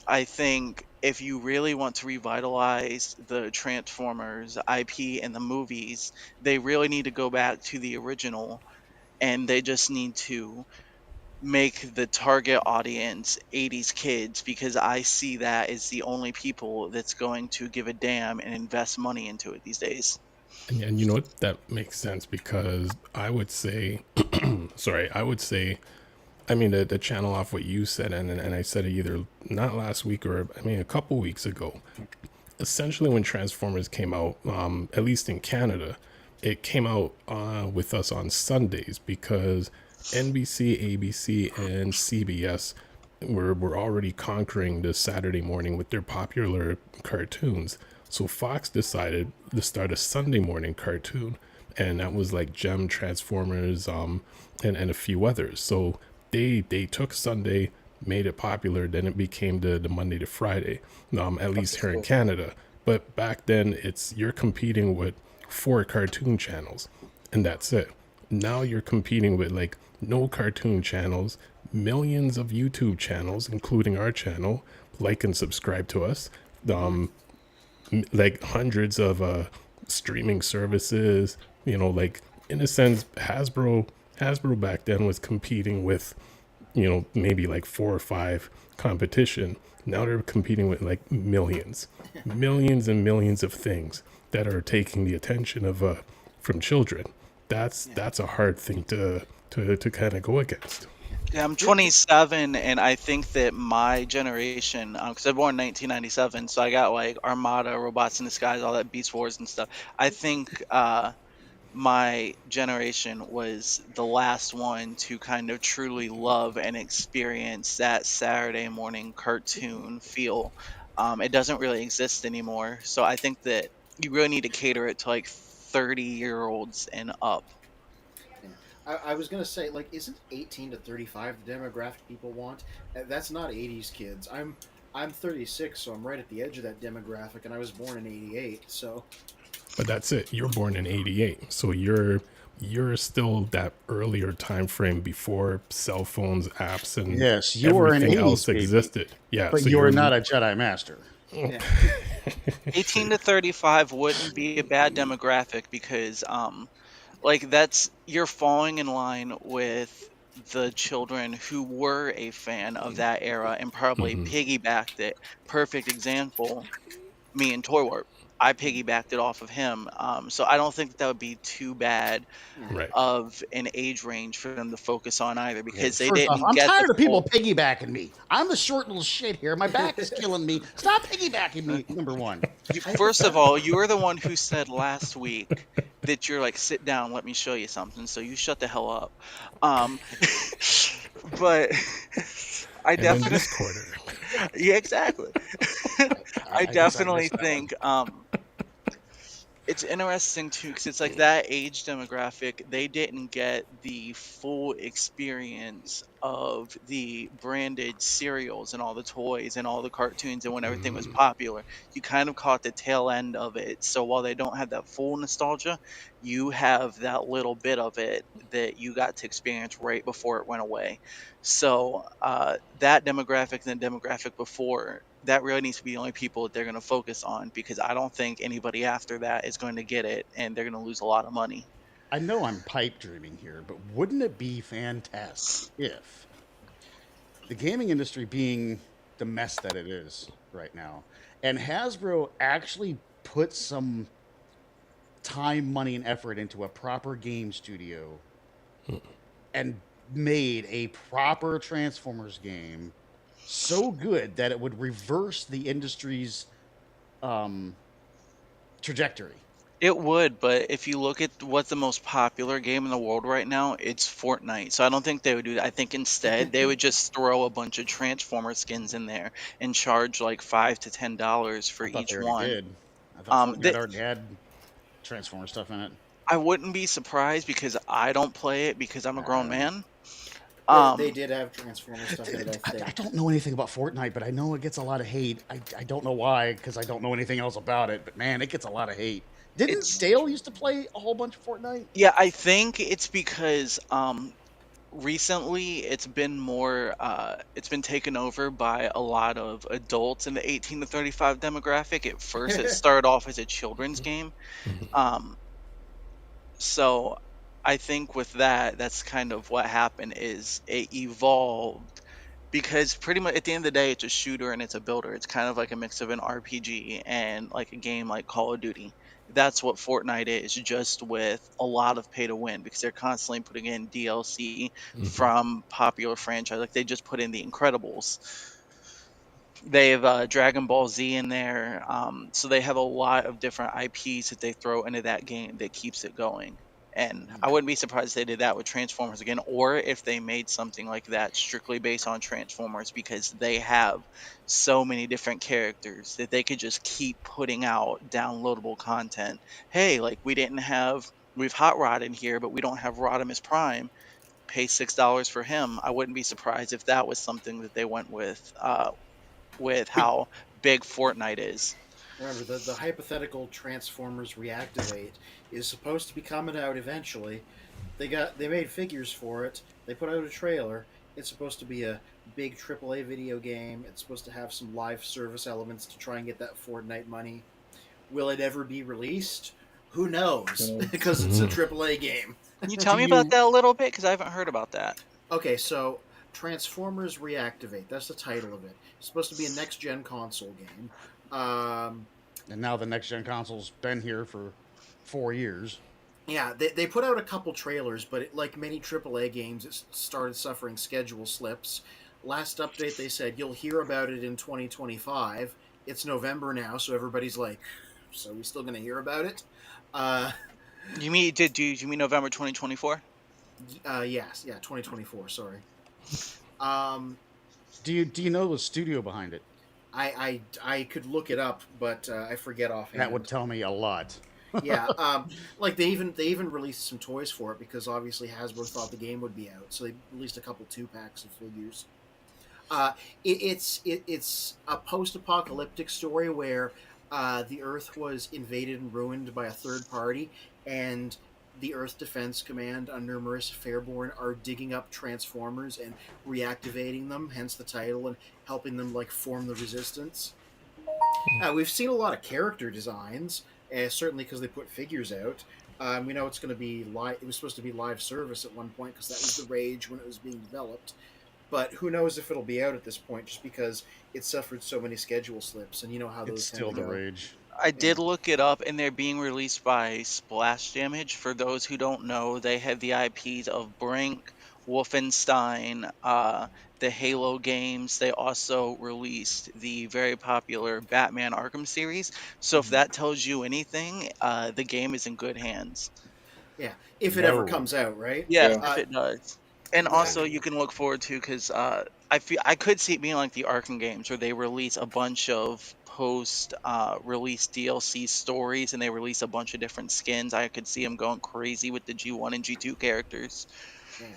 I think if you really want to revitalize the Transformers IP and the movies, they really need to go back to the original, and they just need to make the target audience 80s kids, because I see that as the only people that's going to give a damn and invest money into it these days. And you know what? That makes sense because I would say, I mean, to channel off what you said, and I said it either not last week or, a couple weeks ago. Essentially, when Transformers came out, at least in Canada, it came out with us on Sundays because NBC, ABC, and CBS were already conquering the Saturday morning with their popular cartoons. So Fox decided to start a Sunday morning cartoon, and that was like Gem, Transformers, and a few others. So they took Sunday, made it popular, then it became the Monday to Friday, at least here in Canada. But back then, you're competing with 4 cartoon channels, and that's it. Now you're competing with like no cartoon channels, millions of YouTube channels, including our channel. Like and subscribe to us. Like hundreds of streaming services. Like in a sense, Hasbro back then was competing with, maybe like 4 or 5 competition. Now they're competing with like millions and millions of things that are taking the attention of from children. That's a hard thing to kind of go against. Yeah, I'm 27, and I think that my generation, because I was born in 1997, so I got like Armada, Robots in Disguise, all that Beast Wars and stuff. I think my generation was the last one to kind of truly love and experience that Saturday morning cartoon feel. It doesn't really exist anymore, so I think that you really need to cater it to like 30-year-olds and up. Yeah. I was gonna say, like, isn't 18 to 35 the demographic people want? That's not 80s kids. I'm 36, so I'm right at the edge of that demographic, and I was born in 88. So, But that's it. You're born in '88, so you're still that earlier time frame before cell phones, apps, and Yes, you are an everything 80s else baby, existed. Yeah, but so you are not a Jedi Master. yeah. 18 to 35 wouldn't be a bad demographic because like that's you're falling in line with the children who were a fan of that era and probably Mhm. piggybacked it. Perfect example, me and Toy Warp. I piggybacked it off of him. So I don't think that would be too bad Right. of an age range for them to focus on either because they First off, didn't I'm get the tired of people full. piggybacking me. I'm the short little shit here. My back is killing me. Stop piggybacking me. Number one. First of all, you were the one who said last week that you're like, sit down, let me show you something. So you shut the hell up. Um, but I And in definitely, this quarter, yeah, exactly. I guess I definitely missed that one. think it's interesting too because it's like that age demographic, they didn't get the full experience of the branded cereals and all the toys and all the cartoons and when everything was popular. You kind of caught the tail end of it, so while they don't have that full nostalgia, you have that little bit of it that you got to experience right before it went away. So that demographic and the demographic before, that really needs to be the only people that they're going to focus on because I don't think anybody after that is going to get it and they're going to lose a lot of money. I know I'm pipe dreaming here, but wouldn't it be fantastic if the gaming industry being the mess that it is right now, and Hasbro actually put some time, money, and effort into a proper game studio and made a proper Transformers game so good that it would reverse the industry's trajectory. It would, but if you look at what's the most popular game in the world right now, it's Fortnite. So I don't think they would do that. I think instead they would just throw a bunch of Transformer skins in there and charge like $5 to $10 for I thought they each already one. did. I thought Fortnite That already had Transformer stuff in it. I wouldn't be surprised because I don't play it because I'm a grown man. They did have Transformer stuff in it, I think. I don't know anything about Fortnite, but I know it gets a lot of hate. I don't know why, because I don't know anything else about it. But man, it gets a lot of hate. Didn't It's Stale used to play a whole bunch of Fortnite? Yeah, I think it's because recently it's been more it's been taken over by a lot of adults in the 18 to 35 demographic. At first it started off as a children's game. Um so I think with that, that's kind of what happened is it evolved because pretty much at the end of the day it's a shooter and it's a builder. It's kind of like a mix of an RPG and like a game like Call of Duty. That's what Fortnite is, just with a lot of pay to win because they're constantly putting in DLC from popular franchise. Like they just put in the Incredibles. They have Dragon Ball Z in there. So they have a lot of different IPs that they throw into that game that keeps it going. And I wouldn't be surprised if they did that with Transformers again, or if they made something like that strictly based on Transformers because they have so many different characters that they could just keep putting out downloadable content. Hey, like we've Hot Rod in here, but we don't have Rodimus Prime. Pay $6 for him. I wouldn't be surprised if that was something that they went with how big Fortnite is. Remember, the hypothetical Transformers Reactivate is supposed to be coming out eventually. They made figures for it. They put out a trailer. It's supposed to be a big AAA video game. It's supposed to have some live service elements to try and get that Fortnite money. Will it ever be released? Who knows? Because it's a AAA game. Can you tell me about that a little bit? Because I haven't heard about that. Okay, so Transformers Reactivate. That's the title of it. It's supposed to be a next-gen console game. And now the next gen console's been here for 4 years. Yeah, they put out a couple trailers, but like many AAA games, it started suffering schedule slips. Last update, they said you'll hear about it in 2025. It's November now, so everybody's like, "So we still going to hear about it?" Uh, You mean you mean November 2024? yes, yeah, 2024. Sorry. Um, Do you know the studio behind it? I could look it up, but I forget offhand. That would tell me a lot. Yeah, like they even released some toys for it because obviously Hasbro thought the game would be out, so they released a couple 2-packs of figures. It's a post-apocalyptic story where the Earth was invaded and ruined by a third party, and the Earth Defense Command under Marissa Fairborn are digging up Transformers and reactivating them, hence the title, and helping them like form the Resistance. We've seen a lot of character designs, certainly because they put figures out. We know it's going to be live. It was supposed to be live service at one point because that was the rage when it was being developed. But who knows if it'll be out at this point, just because it suffered so many schedule slips, and you know how those It's tend still to the go. rage. I did look it up, and they're being released by Splash Damage. For those who don't know, they have the IPs of Brink, Wolfenstein, the Halo games. They also released the very popular Batman Arkham series. So if that tells you anything, the game is in good hands. Yeah, if it ever No. comes out, right? Yes, Yeah. if it does. And also, you can look forward to because I could see it being like the Arkham games where they release a bunch of post release DLC stories and they release a bunch of different skins. I could see them going crazy with the G1 and G2 characters. Yeah,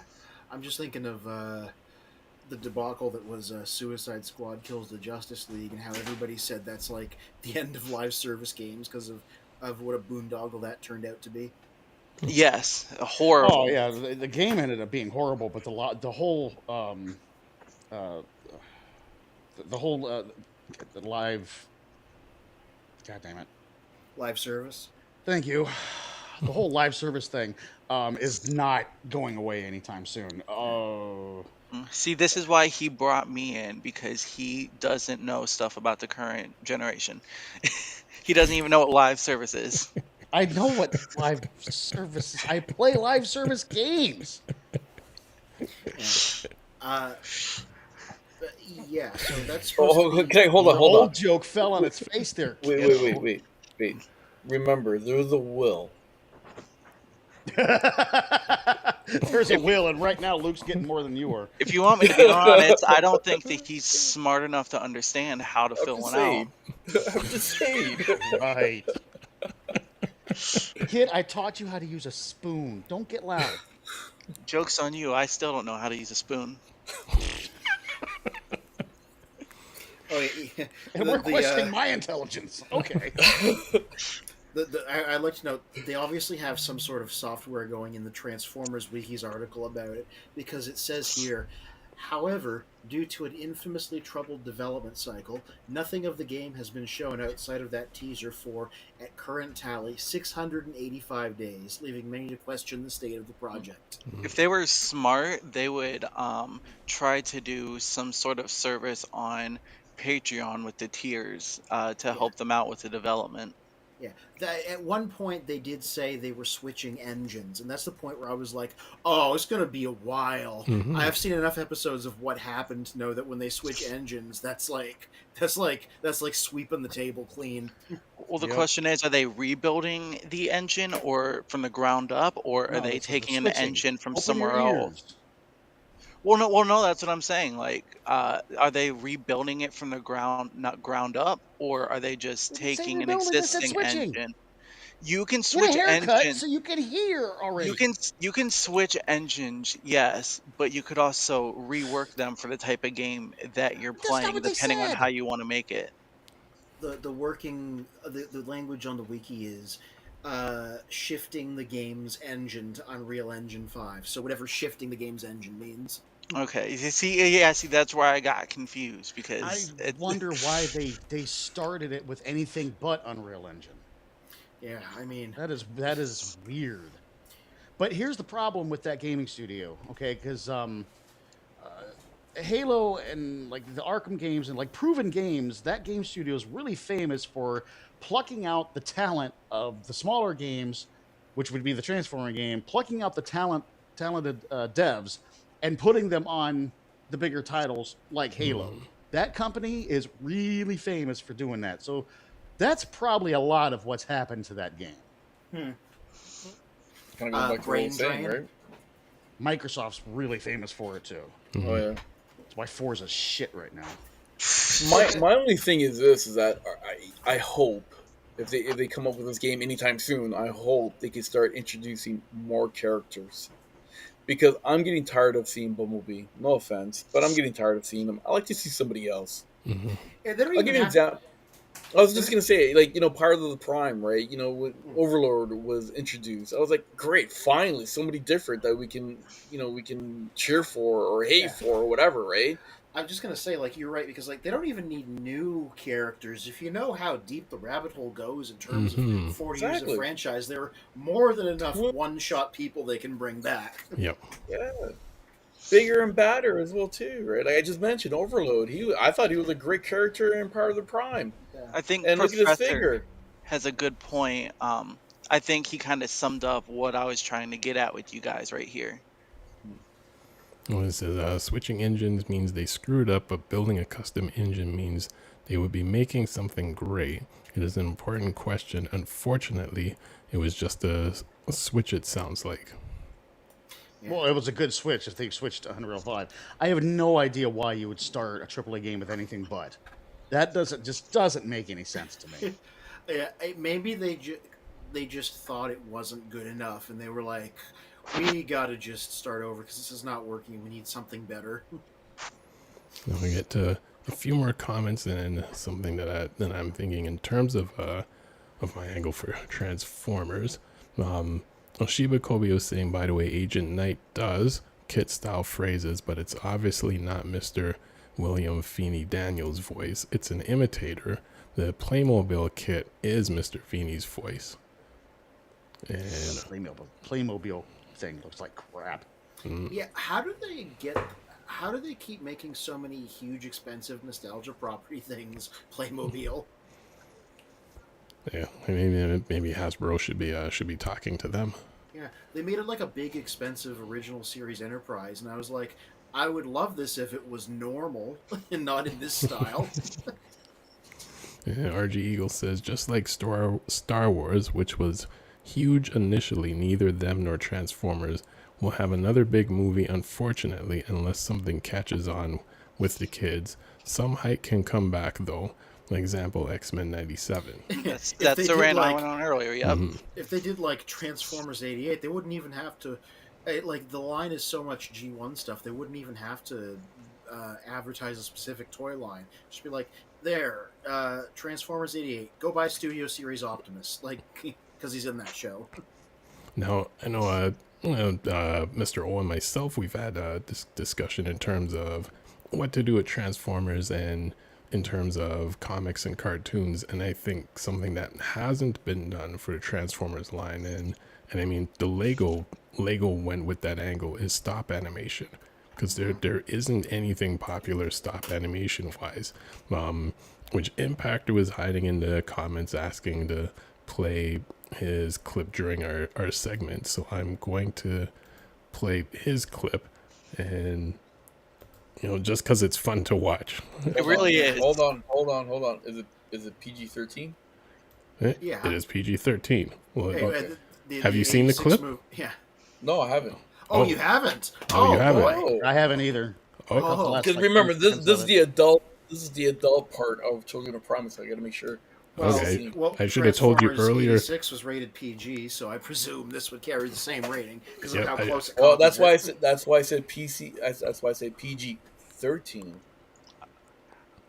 I'm just thinking of the debacle that was Suicide Squad kills the Justice League, and how everybody said that's like the end of live service games because of what a boondoggle that turned out to be. Yes, horrible. Oh yeah, the game ended up being horrible, but the whole the whole the live. God damn it! Live service. Thank you. The whole live service thing is not going away anytime soon. Oh. See, this is why he brought me in because he doesn't know stuff about the current generation. He doesn't even know what live service is. I know what live services. I play live service games. Yeah, so that's supposed to be... Okay, hold The on. old joke fell on its face there. Wait. Remember, there's a will. There's a will, and right now Luke's getting more than you are. If you want me to be honest, I don't think that he's smart enough to understand how to fill one out. I'm just saying. Right. Kid, I taught you how to use a spoon. Don't get loud. Joke's on you. I still don't know how to use a spoon. Oh, yeah. And we're questioning my intelligence. Okay. I'd like to note, they obviously have some sort of software going in the Transformers Wiki's article about it, because it says here, however, due to an infamously troubled development cycle, nothing of the game has been shown outside of that teaser for, at current tally, 685 days, leaving many to question the state of the project. If they were smart, they would try to do some sort of service on Patreon with the tiers to help them out with the development. Yeah, at one point they did say they were switching engines, and that's the point where I was like, "Oh, it's gonna be a while." Mhm. I have seen enough episodes of What Happened to know that when they switch engines, that's like sweeping the table clean. Well, the Yep. question is, are they rebuilding the engine or from the ground up, or are No, they that's what taking they're an switching. engine from Open somewhere your else? ears. Well, no, that's what I'm saying. Like, are they rebuilding it from the not ground up, or are they just Didn't say taking an rebuilding, I said existing switching. engine? You can Get a switch haircut engines. so you can hear already. You can switch engines, yes, but you could also rework them for the type of game that you're That's not playing, what they depending on said. how you want to make it. The language on the wiki is shifting the game's engine to Unreal Engine 5. So whatever shifting the game's engine means. Okay, you see, that's where I got confused I because wonder why they started it with anything but Unreal Engine. Yeah, I mean, That is weird. But here's the problem with that gaming studio, okay? Because Halo and like the Arkham games and like proven games, that game studio is really famous for plucking out the talent of the smaller games which would be the Transformer game, plucking out the talented devs and putting them on the bigger titles like Halo. That company is really famous for doing that. So that's probably a lot of what's happened to that game. Kind of going back to what I was saying, right? Microsoft's really famous for it too. Oh yeah. That's why Forza's shit right now. My only thing is this: is that I hope if they come up with this game anytime soon, I hope they can start introducing more characters. Because I'm getting tired of seeing Bumblebee. No offense, but I'm getting tired of seeing him. I like to see somebody else. Yeah, I'll give you an example. I was just gonna say, like, part of the Prime, right? When Overlord was introduced, I was like, great, finally, somebody different that we can cheer for or hate for or whatever, right? I'm just gonna say, like, you're right, because like they don't even need new characters. If you know how deep the rabbit hole goes in terms of 40 years of franchise, there are more than enough one-shot people they can bring back. Yep. Yeah. Bigger and badder as well too, right? Like I just mentioned, Overload. I thought he was a great character in part of the Prime. I think and look at his Professor figure. has a good point. I think he kind of summed up what I was trying to get at with you guys right here. Well, it says switching engines means they screwed up, but building a custom engine means they would be making something great. It is an important question. Unfortunately, it was just a switch, it sounds like. Yeah. Well, it was a good switch if they switched to Unreal 5. I have no idea why you would start a AAA game with anything but. That doesn't make any sense to me. Yeah, maybe they just thought it wasn't good enough, and they were like, we got to just start over because this is not working. We need something better. Now we get to a few more comments and something that I'm thinking in terms of my angle for Transformers. Shiba Kobe was saying, by the way, Agent Knight does kit style phrases, but it's obviously not Mr. William Feeney Daniels' voice. It's an imitator. The Playmobil kit is Mr. Feeney's voice. And Playmobil thing looks like crap. Yeah, how do they keep making so many huge, expensive nostalgia property things Playmobil? Yeah, I mean, maybe Hasbro should be talking to them. Yeah, they made it like a big, expensive original series enterprise, and I was like, I would love this if it was normal and not in this style. Yeah, RG Eagle says, just like Star Wars, which was huge initially, neither them nor Transformers will have another big movie, unfortunately, unless something catches on with the kids. Some hype can come back, though. Example, X-Men 97. That's the rant I went on earlier, yep. If they did, like, Transformers 88, they wouldn't even have to... Like, the line is so much G1 stuff, they wouldn't even have to advertise a specific toy line. Just be like, there, Transformers 88, go buy Studio Series Optimus. Like, because he's in that show. Now, I know Mr. O and myself, we've had this discussion in terms of what to do with Transformers and in terms of comics and cartoons, and I think something that hasn't been done for the Transformers line, and I mean the Lego went with that angle, is stop animation, because there isn't anything popular stop animation wise, which Impactor was hiding in the comments asking to play his clip during our segment, so I'm going to play his clip, and just because it's fun to watch. It really is. Hold on. Is it PG-13? Yeah. It is PG-13. Well, Hey, have you seen the clip? Yeah. No, I haven't. Oh, you haven't? Oh, you haven't? Boy. I haven't either. Oh. Because remember, this is the adult part of Children of Primus. I got to make sure. Okay. Well, I should have told you earlier. 86 was rated PG, so I presume this would carry the same rating because of how close it comes. Well, that's why I said PC. That's why I said PG-13.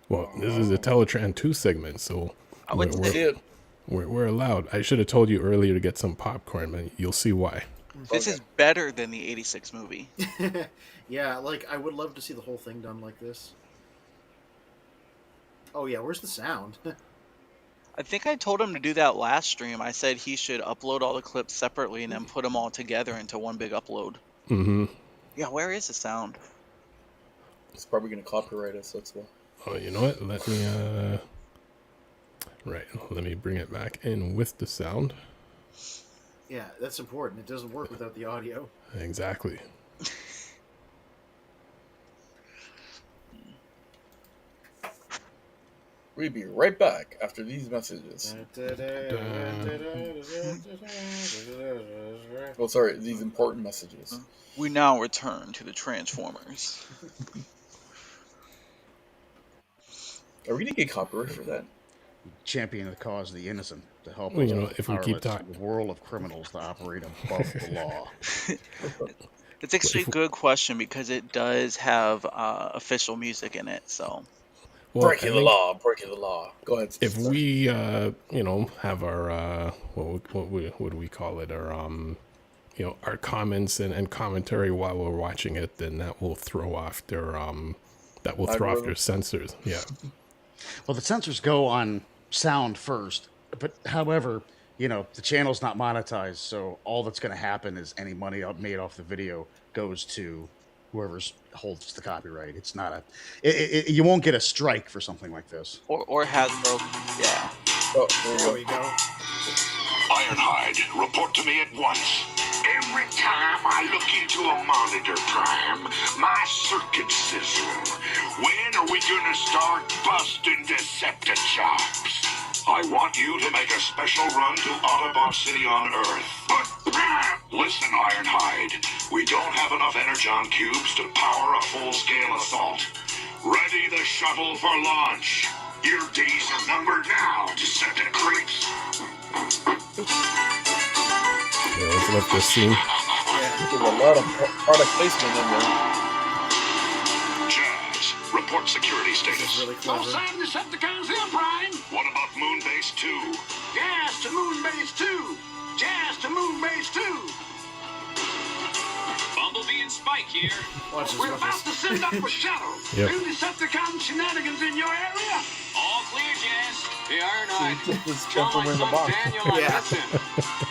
Well, this is a TelaTraan 2 segment, so we're allowed. I should have told you earlier to get some popcorn, but you'll see why. This is better than the 86 movie. Yeah, like, I would love to see the whole thing done like this. Oh, yeah, where's the sound? I think I told him to do that last stream. I said he should upload all the clips separately and then put them all together into one big upload. Mm-hmm. Yeah, where is the sound? It's probably going to copyright us, that's why. Oh, you know what? Let me bring it back in with the sound. Yeah, that's important. It doesn't work without the audio. Exactly. We'll be right back after these messages. Oh, sorry, these important messages. We now return to the Transformers. Are we gonna get copyright for that? Champion the cause of the innocent to help Well, us you know, if we keep powerless in the world of criminals to operate above the law. It's actually a good question because it does have official music in it. So well, breaking the law, breaking the law. Go ahead. If we, you know, have our what do we call it? Our you know, our comments and commentary while we're watching it, then that will throw off their sensors. Yeah. Well, the sensors go on sound first, but however, you know, the channel's not monetized, so all that's going to happen is any money made off the video goes to whoever holds the copyright. It's not you won't get a strike for something like this. or Hasbro, yeah. Oh, There we go. Ironhide, report to me at once. Every time I look into a monitor, Prime, my circuits sizzle. When are we gonna start busting Decepticons? I want you to make a special run to Autobot City on Earth. But, listen, Ironhide, we don't have enough Energon cubes to power a full-scale assault. Ready the shuttle for launch. Your days are numbered now, Decepticreeps. Yeah, let's let this scene. there's a lot of product placement in there. Jazz, report security status. Really No clever. sign of Decepticons here, Prime. What about Moonbase 2? Jazz to Moonbase 2. Jazz to Moonbase 2. Bumblebee and Spike here. Watch this, We're watch about this. to send up a shuttle. Yep. New Decepticon shenanigans in your area? All clear, Jazz. Hey, Ironhide. This Tell my gentleman in the son box. Daniel I Yeah. miss him.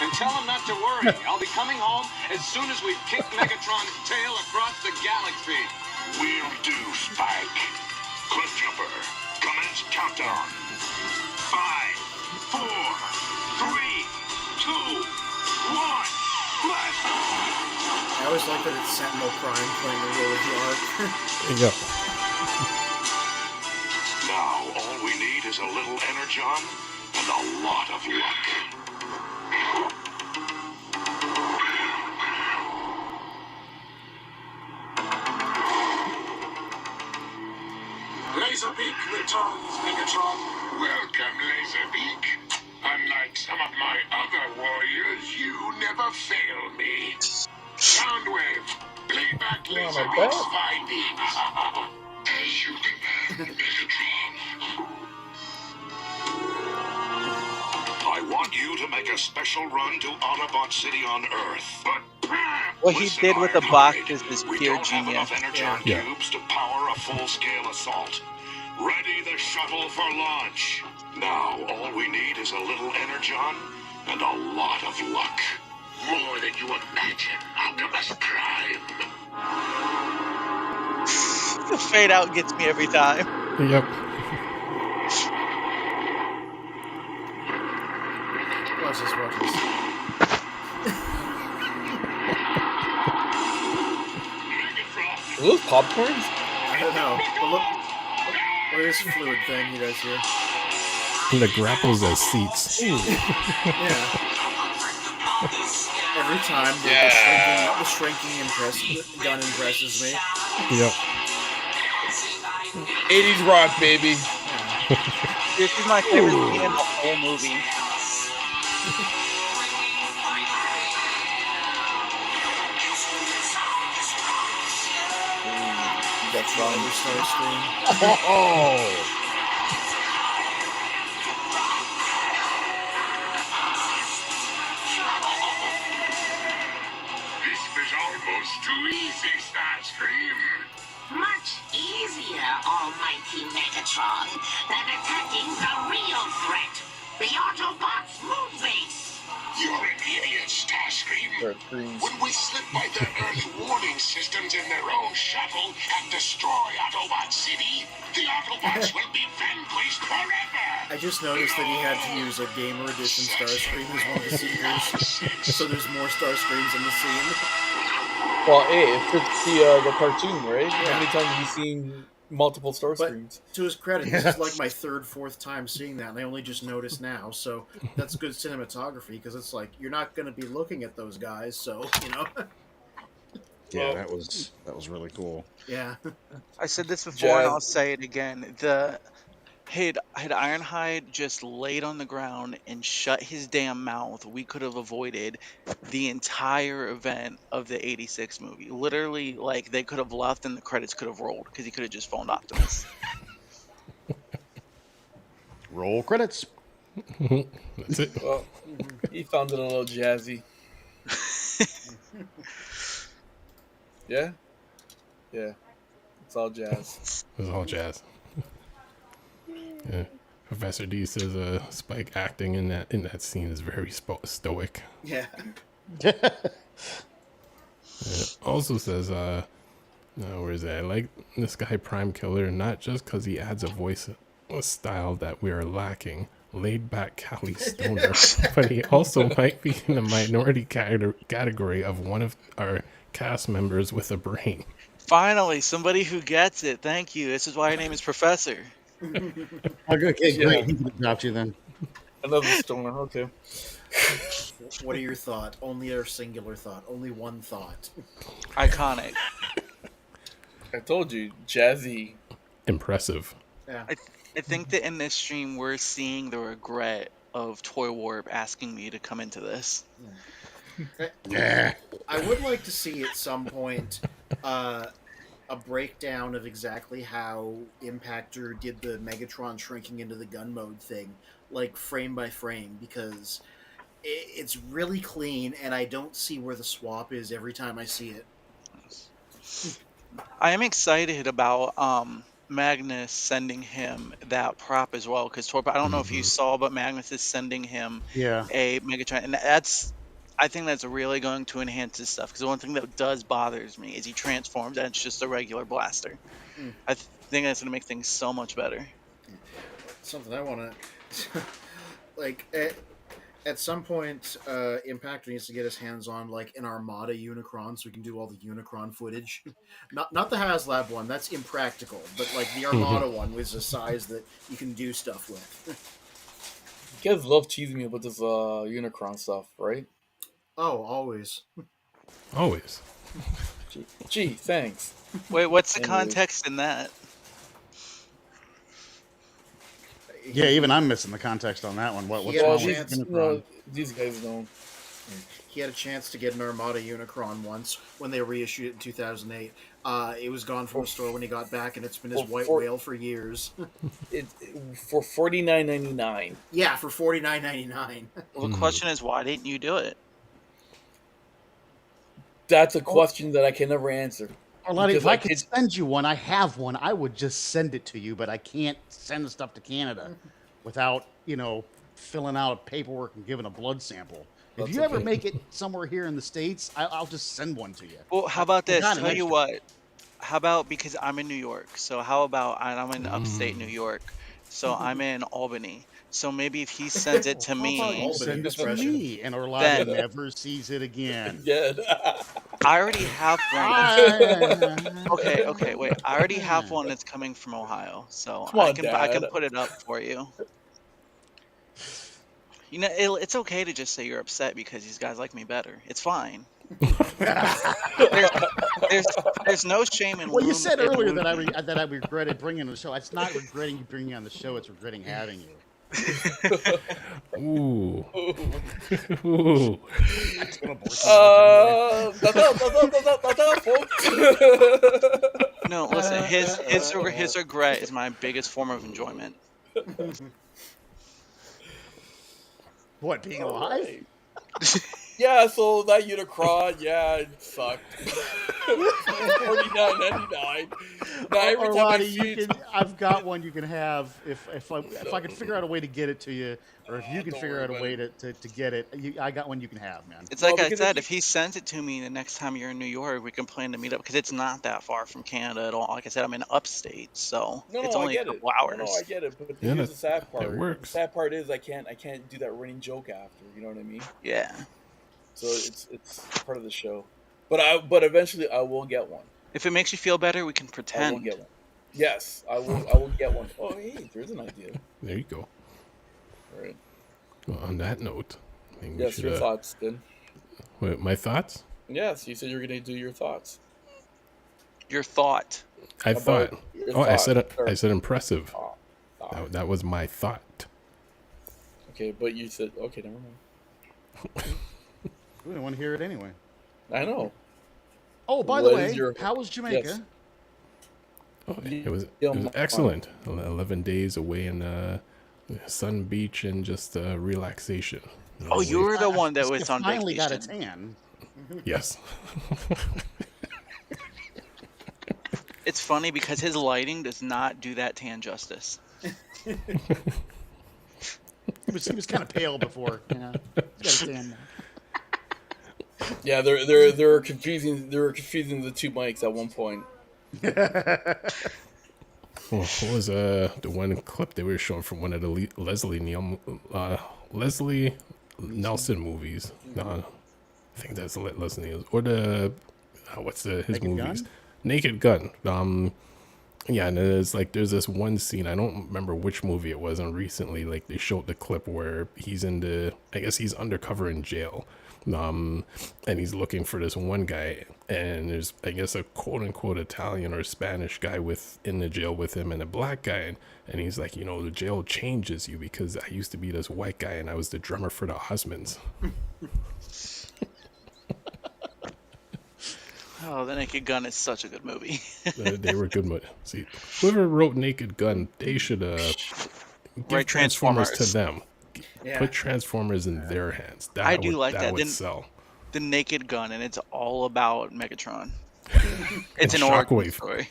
And tell him not to worry. I'll be coming home as soon as we've kicked Megatron's tail across the galaxy. Will do, Spike. Cliffjumper, commence countdown. 5, 4, 3, 2, 1. Blast! I always like that it's Sentinel Prime playing the role of the arc. Yep. Now, all we need is a little Energon and a lot of luck. Laserbeak returns, Megatron. Welcome, Laserbeak. Unlike some of my other warriors, you never fail me. Soundwave, play back Laserbeak's findings. As you command, Megatron. I want you to make a special run to Autobot City on Earth. But What he did with the boxes is we pure don't have genius. enough Energon Yeah. cubes to power a full-scale assault. Ready the shuttle for launch. Now, all we need is a little Energon and a lot of luck. More than you imagine, Optimus Prime. The fade out gets me every time. Yep. Watch this, watch this. Megatron. Are those popcorns? I don't know. But look at this fluid thing you guys hear. And the grapples as seats. Yeah. Every time the shrinking gun impresses me. Yep. 80s rock, baby. This is my favorite scene in the whole movie. That's On wrong. your start screen. Oh, This was almost too easy, Starscream. Much easier, almighty Megatron, than attacking the real threat, the Autobots' moon base. You're an idiot, Starscream. They're green. When we slip by their early warning systems in their own shuttle and destroy Autobot City, the Autobots will be vanquished forever. I I just noticed that he had to use a Gamer Edition Starscream as one of the seekers, so there's more Starscreams in the scene. Well, hey, it fits the cartoon, right? How many times have you seen multiple Starscreams? To his credit, this is like my third, fourth time seeing that, and I only just noticed now. So that's good cinematography because it's like you're not going to be looking at those guys, so you know. Yeah, that was really cool. Yeah. I said this before and I'll say it again. Had Ironhide just laid on the ground and shut his damn mouth, we could have avoided the entire event of the 86 movie. Literally, like, they could have left and the credits could have rolled because he could have just phoned Optimus. Roll credits. That's it. Well, he found it a little jazzy. Yeah? Yeah. It's all jazz. It's all jazz. Yeah. Professor D says Spike acting in that scene is very stoic. Yeah. Also says, where is that? I like this guy Prime Killer, not just because he adds a voice style that we are lacking, laid back Cali Stoner, but he also might be in the minority category of one of our cast members with a brain. Finally, somebody who gets it. Thank you. This is why your name is Professor. Okay, great. He can adopt you then. Another stoner, okay. What are your thoughts? Only a singular thought. Only one thought. Iconic. I told you, jazzy. Impressive. Yeah. I think that in this stream, we're seeing the regret of Toy Warp asking me to come into this. Yeah. I would like to see at some point a breakdown of exactly how Impactor did the Megatron shrinking into the gun mode thing, like frame by frame, because it's really clean, and I don't see where the swap is every time I see it. I am excited about Magnus sending him that prop as well, because I don't know if you saw, but Magnus is sending him a Megatron, and I think that's really going to enhance his stuff, because the one thing that does bothers me is he transforms and it's just a regular blaster. I think that's going to make things so much better. Something I want to like at some point Impactor needs to get his hands on like an Armada Unicron so we can do all the Unicron footage. Not the HasLab one, that's impractical, but like the Armada one was a size that you can do stuff with. You guys love teasing me about this Unicron stuff, right? Oh, always. Always. Gee, thanks. Wait, what's the context in that? Yeah, even I'm missing the context on that one. What's wrong with Unicron? These guys don't. He had a chance to get an Armada Unicron once when they reissued it in 2008. It was gone from the store when he got back, and it's been his white whale for years. For $49.99. Yeah, for $49.99. Well, the question is, why didn't you do it? That's a question that I can never answer. Arlotti, if I could send you one, I have one, I would just send it to you, but I can't send the stuff to Canada without, filling out paperwork and giving a blood sample. If you ever make it somewhere here in the States, I'll just send one to you. Well, how about this? Tell you what. How about, because I'm in New York, so how about I'm in upstate New York, so I'm in Albany. So maybe if he sends it to me, send it to me, and Arlotti never sees it again. Yeah. I already have one. Okay, wait. I already have one that's coming from Ohio, so I can put it up for you. It's okay to just say you're upset because these guys like me better. It's fine. There's no shame in. Well, you said earlier that I regretted bringing the show. It's not regretting you bringing on the show. It's regretting having you. Ooh. No, listen. His regret is my biggest form of enjoyment. What, being alive? Yeah, so that Unicron, yeah, it sucked. $49.99. Now every Or time I Lottie, see it, I've got one you can have if I could figure out a way to get it to you, or if you can don't figure worry out a about way it. to get it. I got one you can have, man. It's No, like I because said, if he sends it to me the next time you're in New York, we can plan to meet up because it's not that far from Canada at all. Like I said, I'm in upstate, so it's no, I only a get it. couple No, I hours. get it. But Yeah, here's the sad that part. The works. sad part is I can't do that running joke after. You know what I mean? Yeah. So it's part of the show. But eventually I will get one. If it makes you feel better, we can I will pretend. get one. Yes, I will get one. Oh, hey, there's an idea. There you go. All right. Well, on that note, I think we Yes, should, your thoughts, then. wait, my thoughts? Yes, you said you were going to do your thoughts. Your thought. I About thought. your Oh, I thought. said impressive. Thought. That was my thought. Okay, but you said okay. Never mind. We don't want to hear it anyway. I know. Oh, by the What way, is your- how was Jamaica? Yes. Oh, it was Yeah, excellent. 11 days away in sun, beach, and just relaxation. Oh, you were the one that You was on finally got a vacation. tan. Yes. It's funny because his lighting does not do that tan justice. He was kind of pale before. He's got a tan now. Yeah, they're confusing. They were confusing the two mics at one point. Well, what was the one clip they were showing from one of the Leslie Nelson movies? No, I think that's Leslie Nielsen. Or the what's his Naked movies? Gun? Naked Gun. Yeah, and there's this one scene, I don't remember which movie it was, and recently like they showed the clip where he's I guess he's undercover in jail. And he's looking for this one guy, and there's, I guess, a quote unquote Italian or Spanish guy in the jail with him, and a black guy, and he's like, the jail changes you because I used to be this white guy and I was the drummer for the Osmonds. Oh, The Naked Gun is such a good movie. They were good. See, whoever wrote Naked Gun, they should give Write Transformers Transformers. to them. Yeah. Put Transformers in their hands. I do like that. Would Then- sell. The Naked Gun, and it's all about Megatron. It's an And origin Shockwave. story.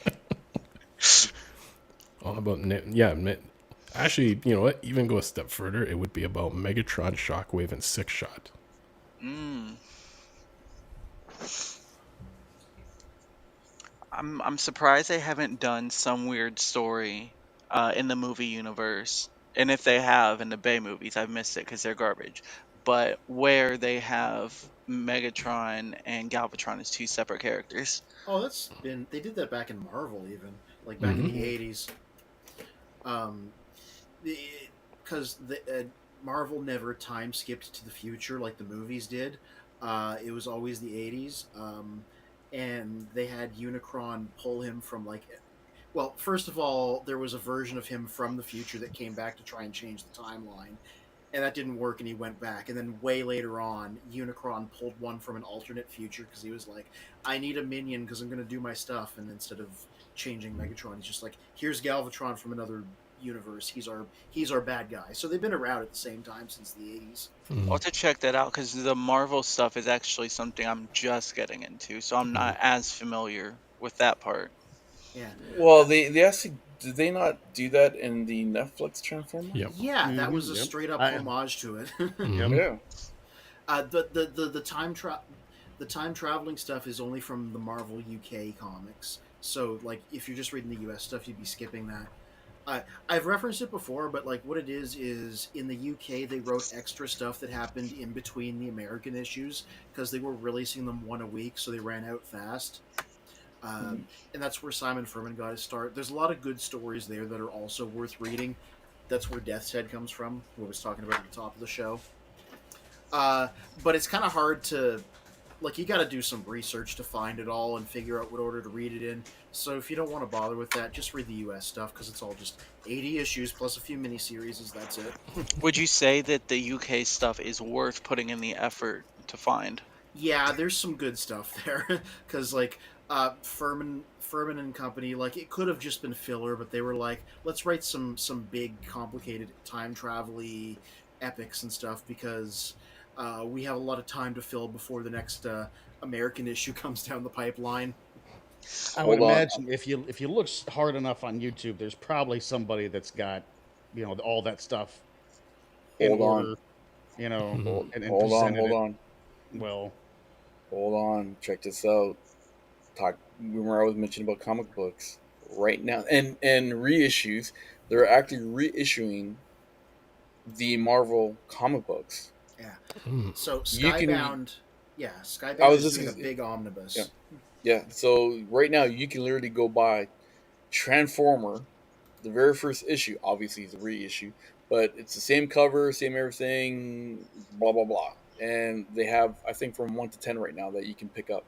All about actually, you know what? Even go a step further, it would be about Megatron, Shockwave, and Six Shot. I'm surprised they haven't done some weird story in the movie universe. And if they have in the Bay movies, I've missed it because they're garbage. But where they have Megatron and Galvatron as two separate characters. Oh, they did that back in Marvel, even like back in the '80s. Because Marvel never time skipped to the future like the movies did. It was always the '80s, and they had Unicron pull him from well, first of all, there was a version of him from the future that came back to try and change the timeline. And that didn't work, and he went back. And then way later on, Unicron pulled one from an alternate future because he was like, I need a minion because I'm going to do my stuff. And instead of changing Megatron, he's just like, here's Galvatron from another universe. He's our bad guy. So they've been around at the same time since the 80s. I'll have to check that out because the Marvel stuff is actually something I'm just getting into. So I'm not as familiar with that part. Yeah. Well, they actually did they not do that in the Netflix Transformers? Yep. Yeah, that was a Yep. straight up I- homage to it. Yeah. The time traveling stuff is only from the Marvel UK comics. So if you're just reading the US stuff, you'd be skipping that. I've referenced it before, but what it is in the UK they wrote extra stuff that happened in between the American issues because they were releasing them one a week, so they ran out fast. And that's where Simon Furman got his start. There's a lot of good stories there that are also worth reading. That's where Death's Head comes from, what I was talking about at the top of the show. But it's kind of hard to... you got to do some research to find it all and figure out what order to read it in. So if you don't want to bother with that, just read the US stuff, because it's all just 80 issues plus a few miniseries, that's it. Would you say that the UK stuff is worth putting in the effort to find? Yeah, there's some good stuff there, because Furman and company, it could have just been filler, but they were like, let's write some big complicated time travel-y epics and stuff, because We have a lot of time to fill before the next American issue comes down the pipeline. I would Hold on. imagine if you look hard enough on YouTube, there's probably somebody that's got, all that stuff in Hold on. order, and Hold on. presented Hold it on. well. Hold on. Check this out. Remember I was mentioning about comic books right now and reissues. They're actually reissuing the Marvel comic books. Yeah. Mm. So You can- Skybound, I Skybound was is just doing a gonna- big omnibus. Yeah. Yeah. So right now you can literally go buy Transformer, the very first issue. Obviously it's a reissue, but it's the same cover, same everything, blah blah blah. And they have, I think, from 1 to 10 right now that you can pick up.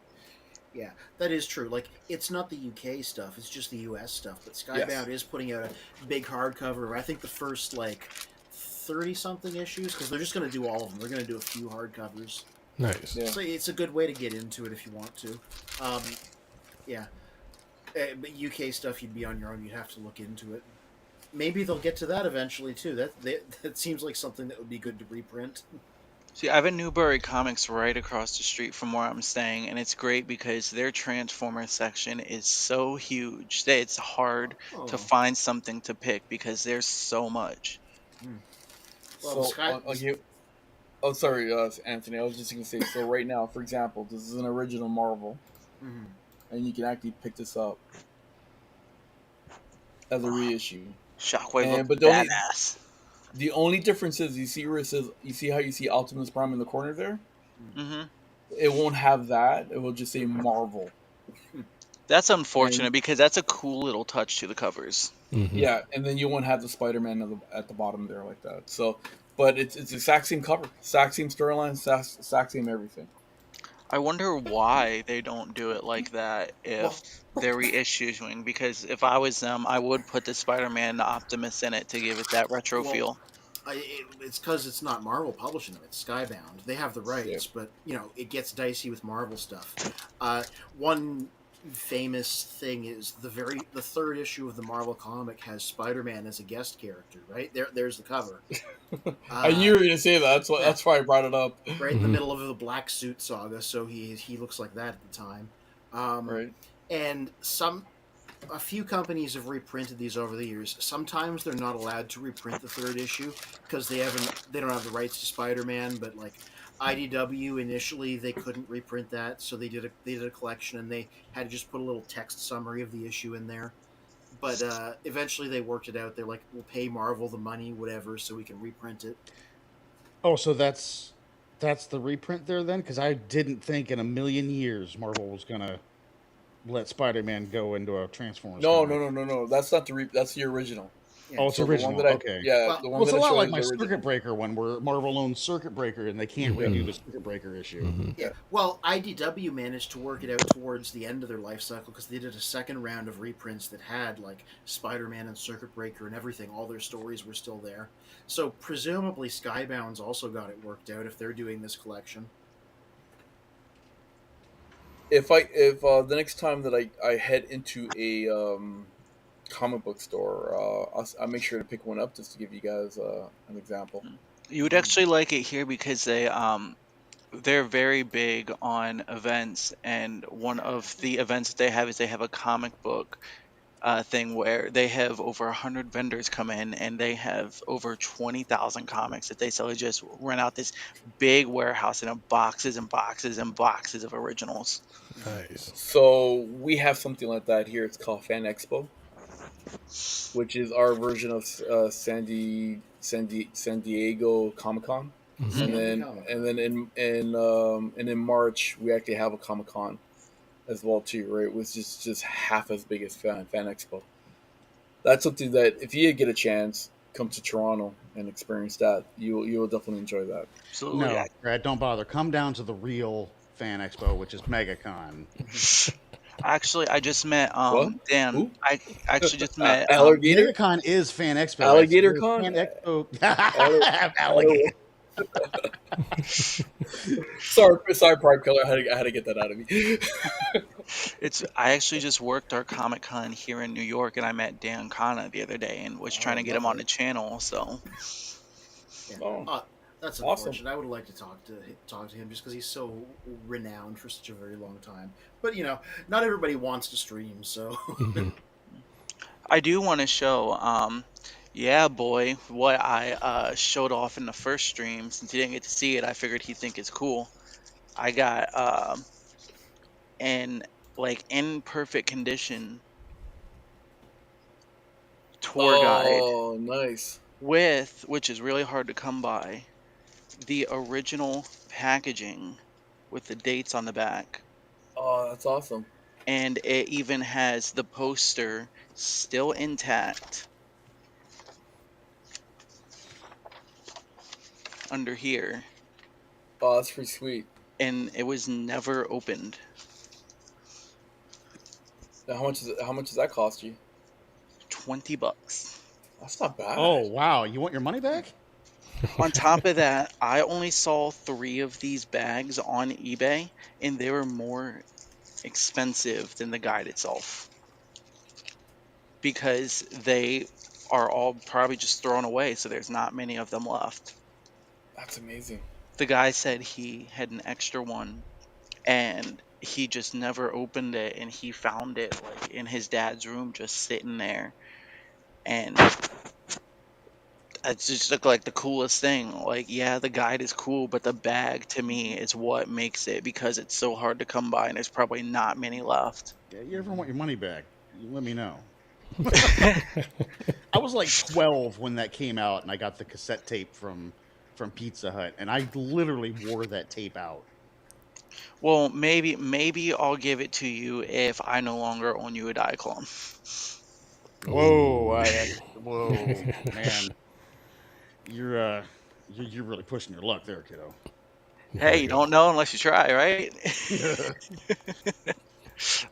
Yeah, that is true. Like, it's not the UK stuff; it's just the US stuff. But Skybound is putting out a big hardcover. I think the first 30-something issues, because they're just going to do all of them. They're going to do a few hardcovers. Nice. Yeah. So it's a good way to get into it if you want to. Yeah. But UK stuff, you'd be on your own. You'd have to look into it. Maybe they'll get to that eventually too. That seems like something that would be good to reprint. See, I have a Newbury Comics right across the street from where I'm staying, and it's great because their Transformers section is so huge that it's hard to find something to pick because there's so much. Well, Oh, sorry, Anthony. I was just going to say, so right now, for example, this is an original Marvel, and you can actually pick this up as a reissue. Shockwave but looks badass. The only difference is, you see where it says, you see how you see Optimus Prime in the corner there? Mm-hmm. It won't have that. It will just say Marvel. That's unfortunate because that's a cool little touch to the covers. Mm-hmm. Yeah, and then you won't have the Spider-Man at the bottom there like that. So, but it's the exact same cover, exact same storyline, exact same everything. I wonder why they don't do it like that if they're reissuing, because if I was them, I would put the Spider-Man and the Optimus in it to give it that retro feel. It's because it's not Marvel publishing them; it's Skybound. They have the rights, but it gets dicey with Marvel stuff. One famous thing is the third issue of the Marvel comic has Spider-Man as a guest character. Right there's the cover. I knew you were going to say that. That's why I brought it up. Right in the middle of the Black Suit saga, so he looks like that at the time. Right. And a few companies have reprinted these over the years. Sometimes they're not allowed to reprint the third issue because they don't have the rights to Spider-Man. But like IDW initially, they couldn't reprint that, so they did a collection, and they had to just put a little text summary of the issue in there. But eventually they worked it out. They're like, we'll pay Marvel the money, whatever, so we can reprint it. Oh, so that's the reprint there then? Because I didn't think in a million years Marvel was gonna let Spider-Man go into a Transformers. No. That's not that's the original. Yeah. Oh, it's original. Okay. Yeah, Well, it's a lot like my Circuit Breaker one, where Marvel owns Circuit Breaker and they can't redo the Circuit Breaker issue. Mm-hmm. Yeah. Well, IDW managed to work it out towards the end of their life cycle because they did a second round of reprints that had like Spider-Man and Circuit Breaker and everything. All their stories were still there. So presumably Skybound's also got it worked out if they're doing this collection. If the next time that I head into a comic book store, I'll make sure to pick one up just to give you guys an example. You would actually like it here because they're very big on events, and one of the events that they have is they have a comic book thing where they have over 100 vendors come in, and they have over 20,000 comics that they sell. They just rent out this big warehouse and have boxes and boxes and boxes of originals. Nice. So we have something like that here. It's called Fan Expo, which is our version of San Diego Comic-Con. Mm-hmm. And then in March we actually have a Comic-Con as well too, right? Which is just half as big as Fan Expo. That's something that if you get a chance, come to Toronto and experience that. You will definitely enjoy that. Absolutely. No, Brad, don't bother. Come down to the real Fan Expo, which is MegaCon. Actually, I just met Dan. Who? I actually just met Alligator. MegaCon is Fan Expo. Alligator It's Con? Fan Expo. Alligator. Sorry, Prime Color. I had to get that out of me. I actually just worked our Comic Con here in New York, and I met Dan Kana the other day and was trying to get him on the channel. So Yeah. That's Awesome. unfortunate. I would like to talk to him just because he's so renowned for such a very long time. But not everybody wants to stream, so. I do want to show, yeah, boy, what I showed off in the first stream. Since he didn't get to see it, I figured he'd think it's cool. I got an in perfect condition tour guide Oh, nice. which is really hard to come by, the original packaging with the dates on the back. Oh, that's awesome. And it even has the poster still intact under here, Oh, that's pretty sweet. and it was never opened. Now, how much does that cost you? $20. That's not bad. Oh wow! You want your money back? On top of that, I only saw 3 of these bags on eBay, and they were more expensive than the guide itself because they are all probably just thrown away, so there's not many of them left. That's amazing. The guy said he had an extra one and he just never opened it, and he found it in his dad's room just sitting there, and it just looked like the coolest thing. Yeah, the guide is cool, but the bag to me is what makes it, because it's so hard to come by and there's probably not many left. Yeah, you ever want your money back? You let me know. I was like 12 when that came out, and I got the cassette tape from Pizza Hut, and I literally wore that tape out. Well, maybe I'll give it to you if I no longer own you a Diaclone. Whoa, whoa, man. You're really pushing your luck there, kiddo. Hey, you don't know unless you try, right?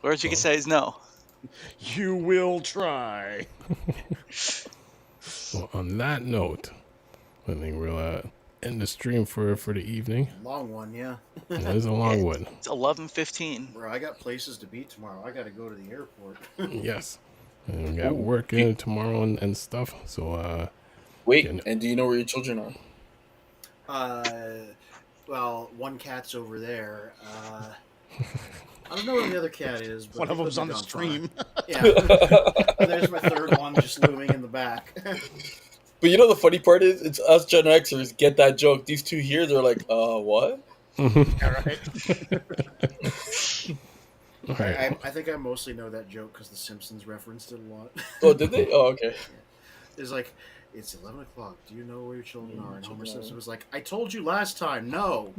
Worst you can say is no. You will try. Well, on that note, I think we'll end the stream for the evening. Long one, yeah. It is a long one. It's 11:15. Bro, I got places to be tomorrow. I got to go to the airport. Yes. And we got work in tomorrow and stuff. So, Wait, and do you know where your children are? Well, one cat's over there. I don't know where the other cat is. But one of them's on the stream. Yeah. There's my third one just looming in the back. But you know the funny part is, it's us Gen Xers get that joke. These two here, they're like, what? All right. all right. I think I mostly know that joke because The Simpsons referenced it a lot. Oh, did they? Oh, okay. It's like, it's 11 o'clock. Do you know where your children are? And Homer Simpson was like, I told you last time. No.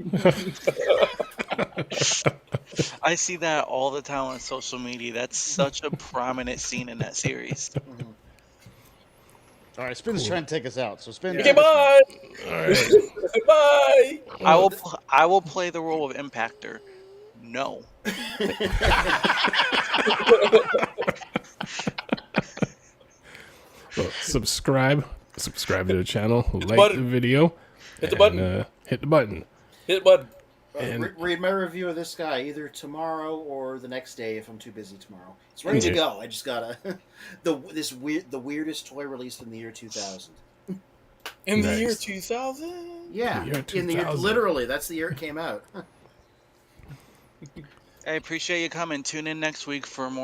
I see that all the time on social media. That's such a prominent scene in that series. Mhm. All right, Spin's trying to take us out. So Spin. Okay, bye. All right. Bye. I will play the role of Impactor. No. Well, subscribe to the channel, like button. the video, Hit the button. hit the button. Hit the button. And- Read my review of this guy either tomorrow or the next day if I'm too busy tomorrow. It's ready to go. I just gotta the weirdest toy released in the year 2000. In the Nice. year 2000? Yeah, The year in the year 2000. literally that's the year it came out. I appreciate you coming. Tune in next week for more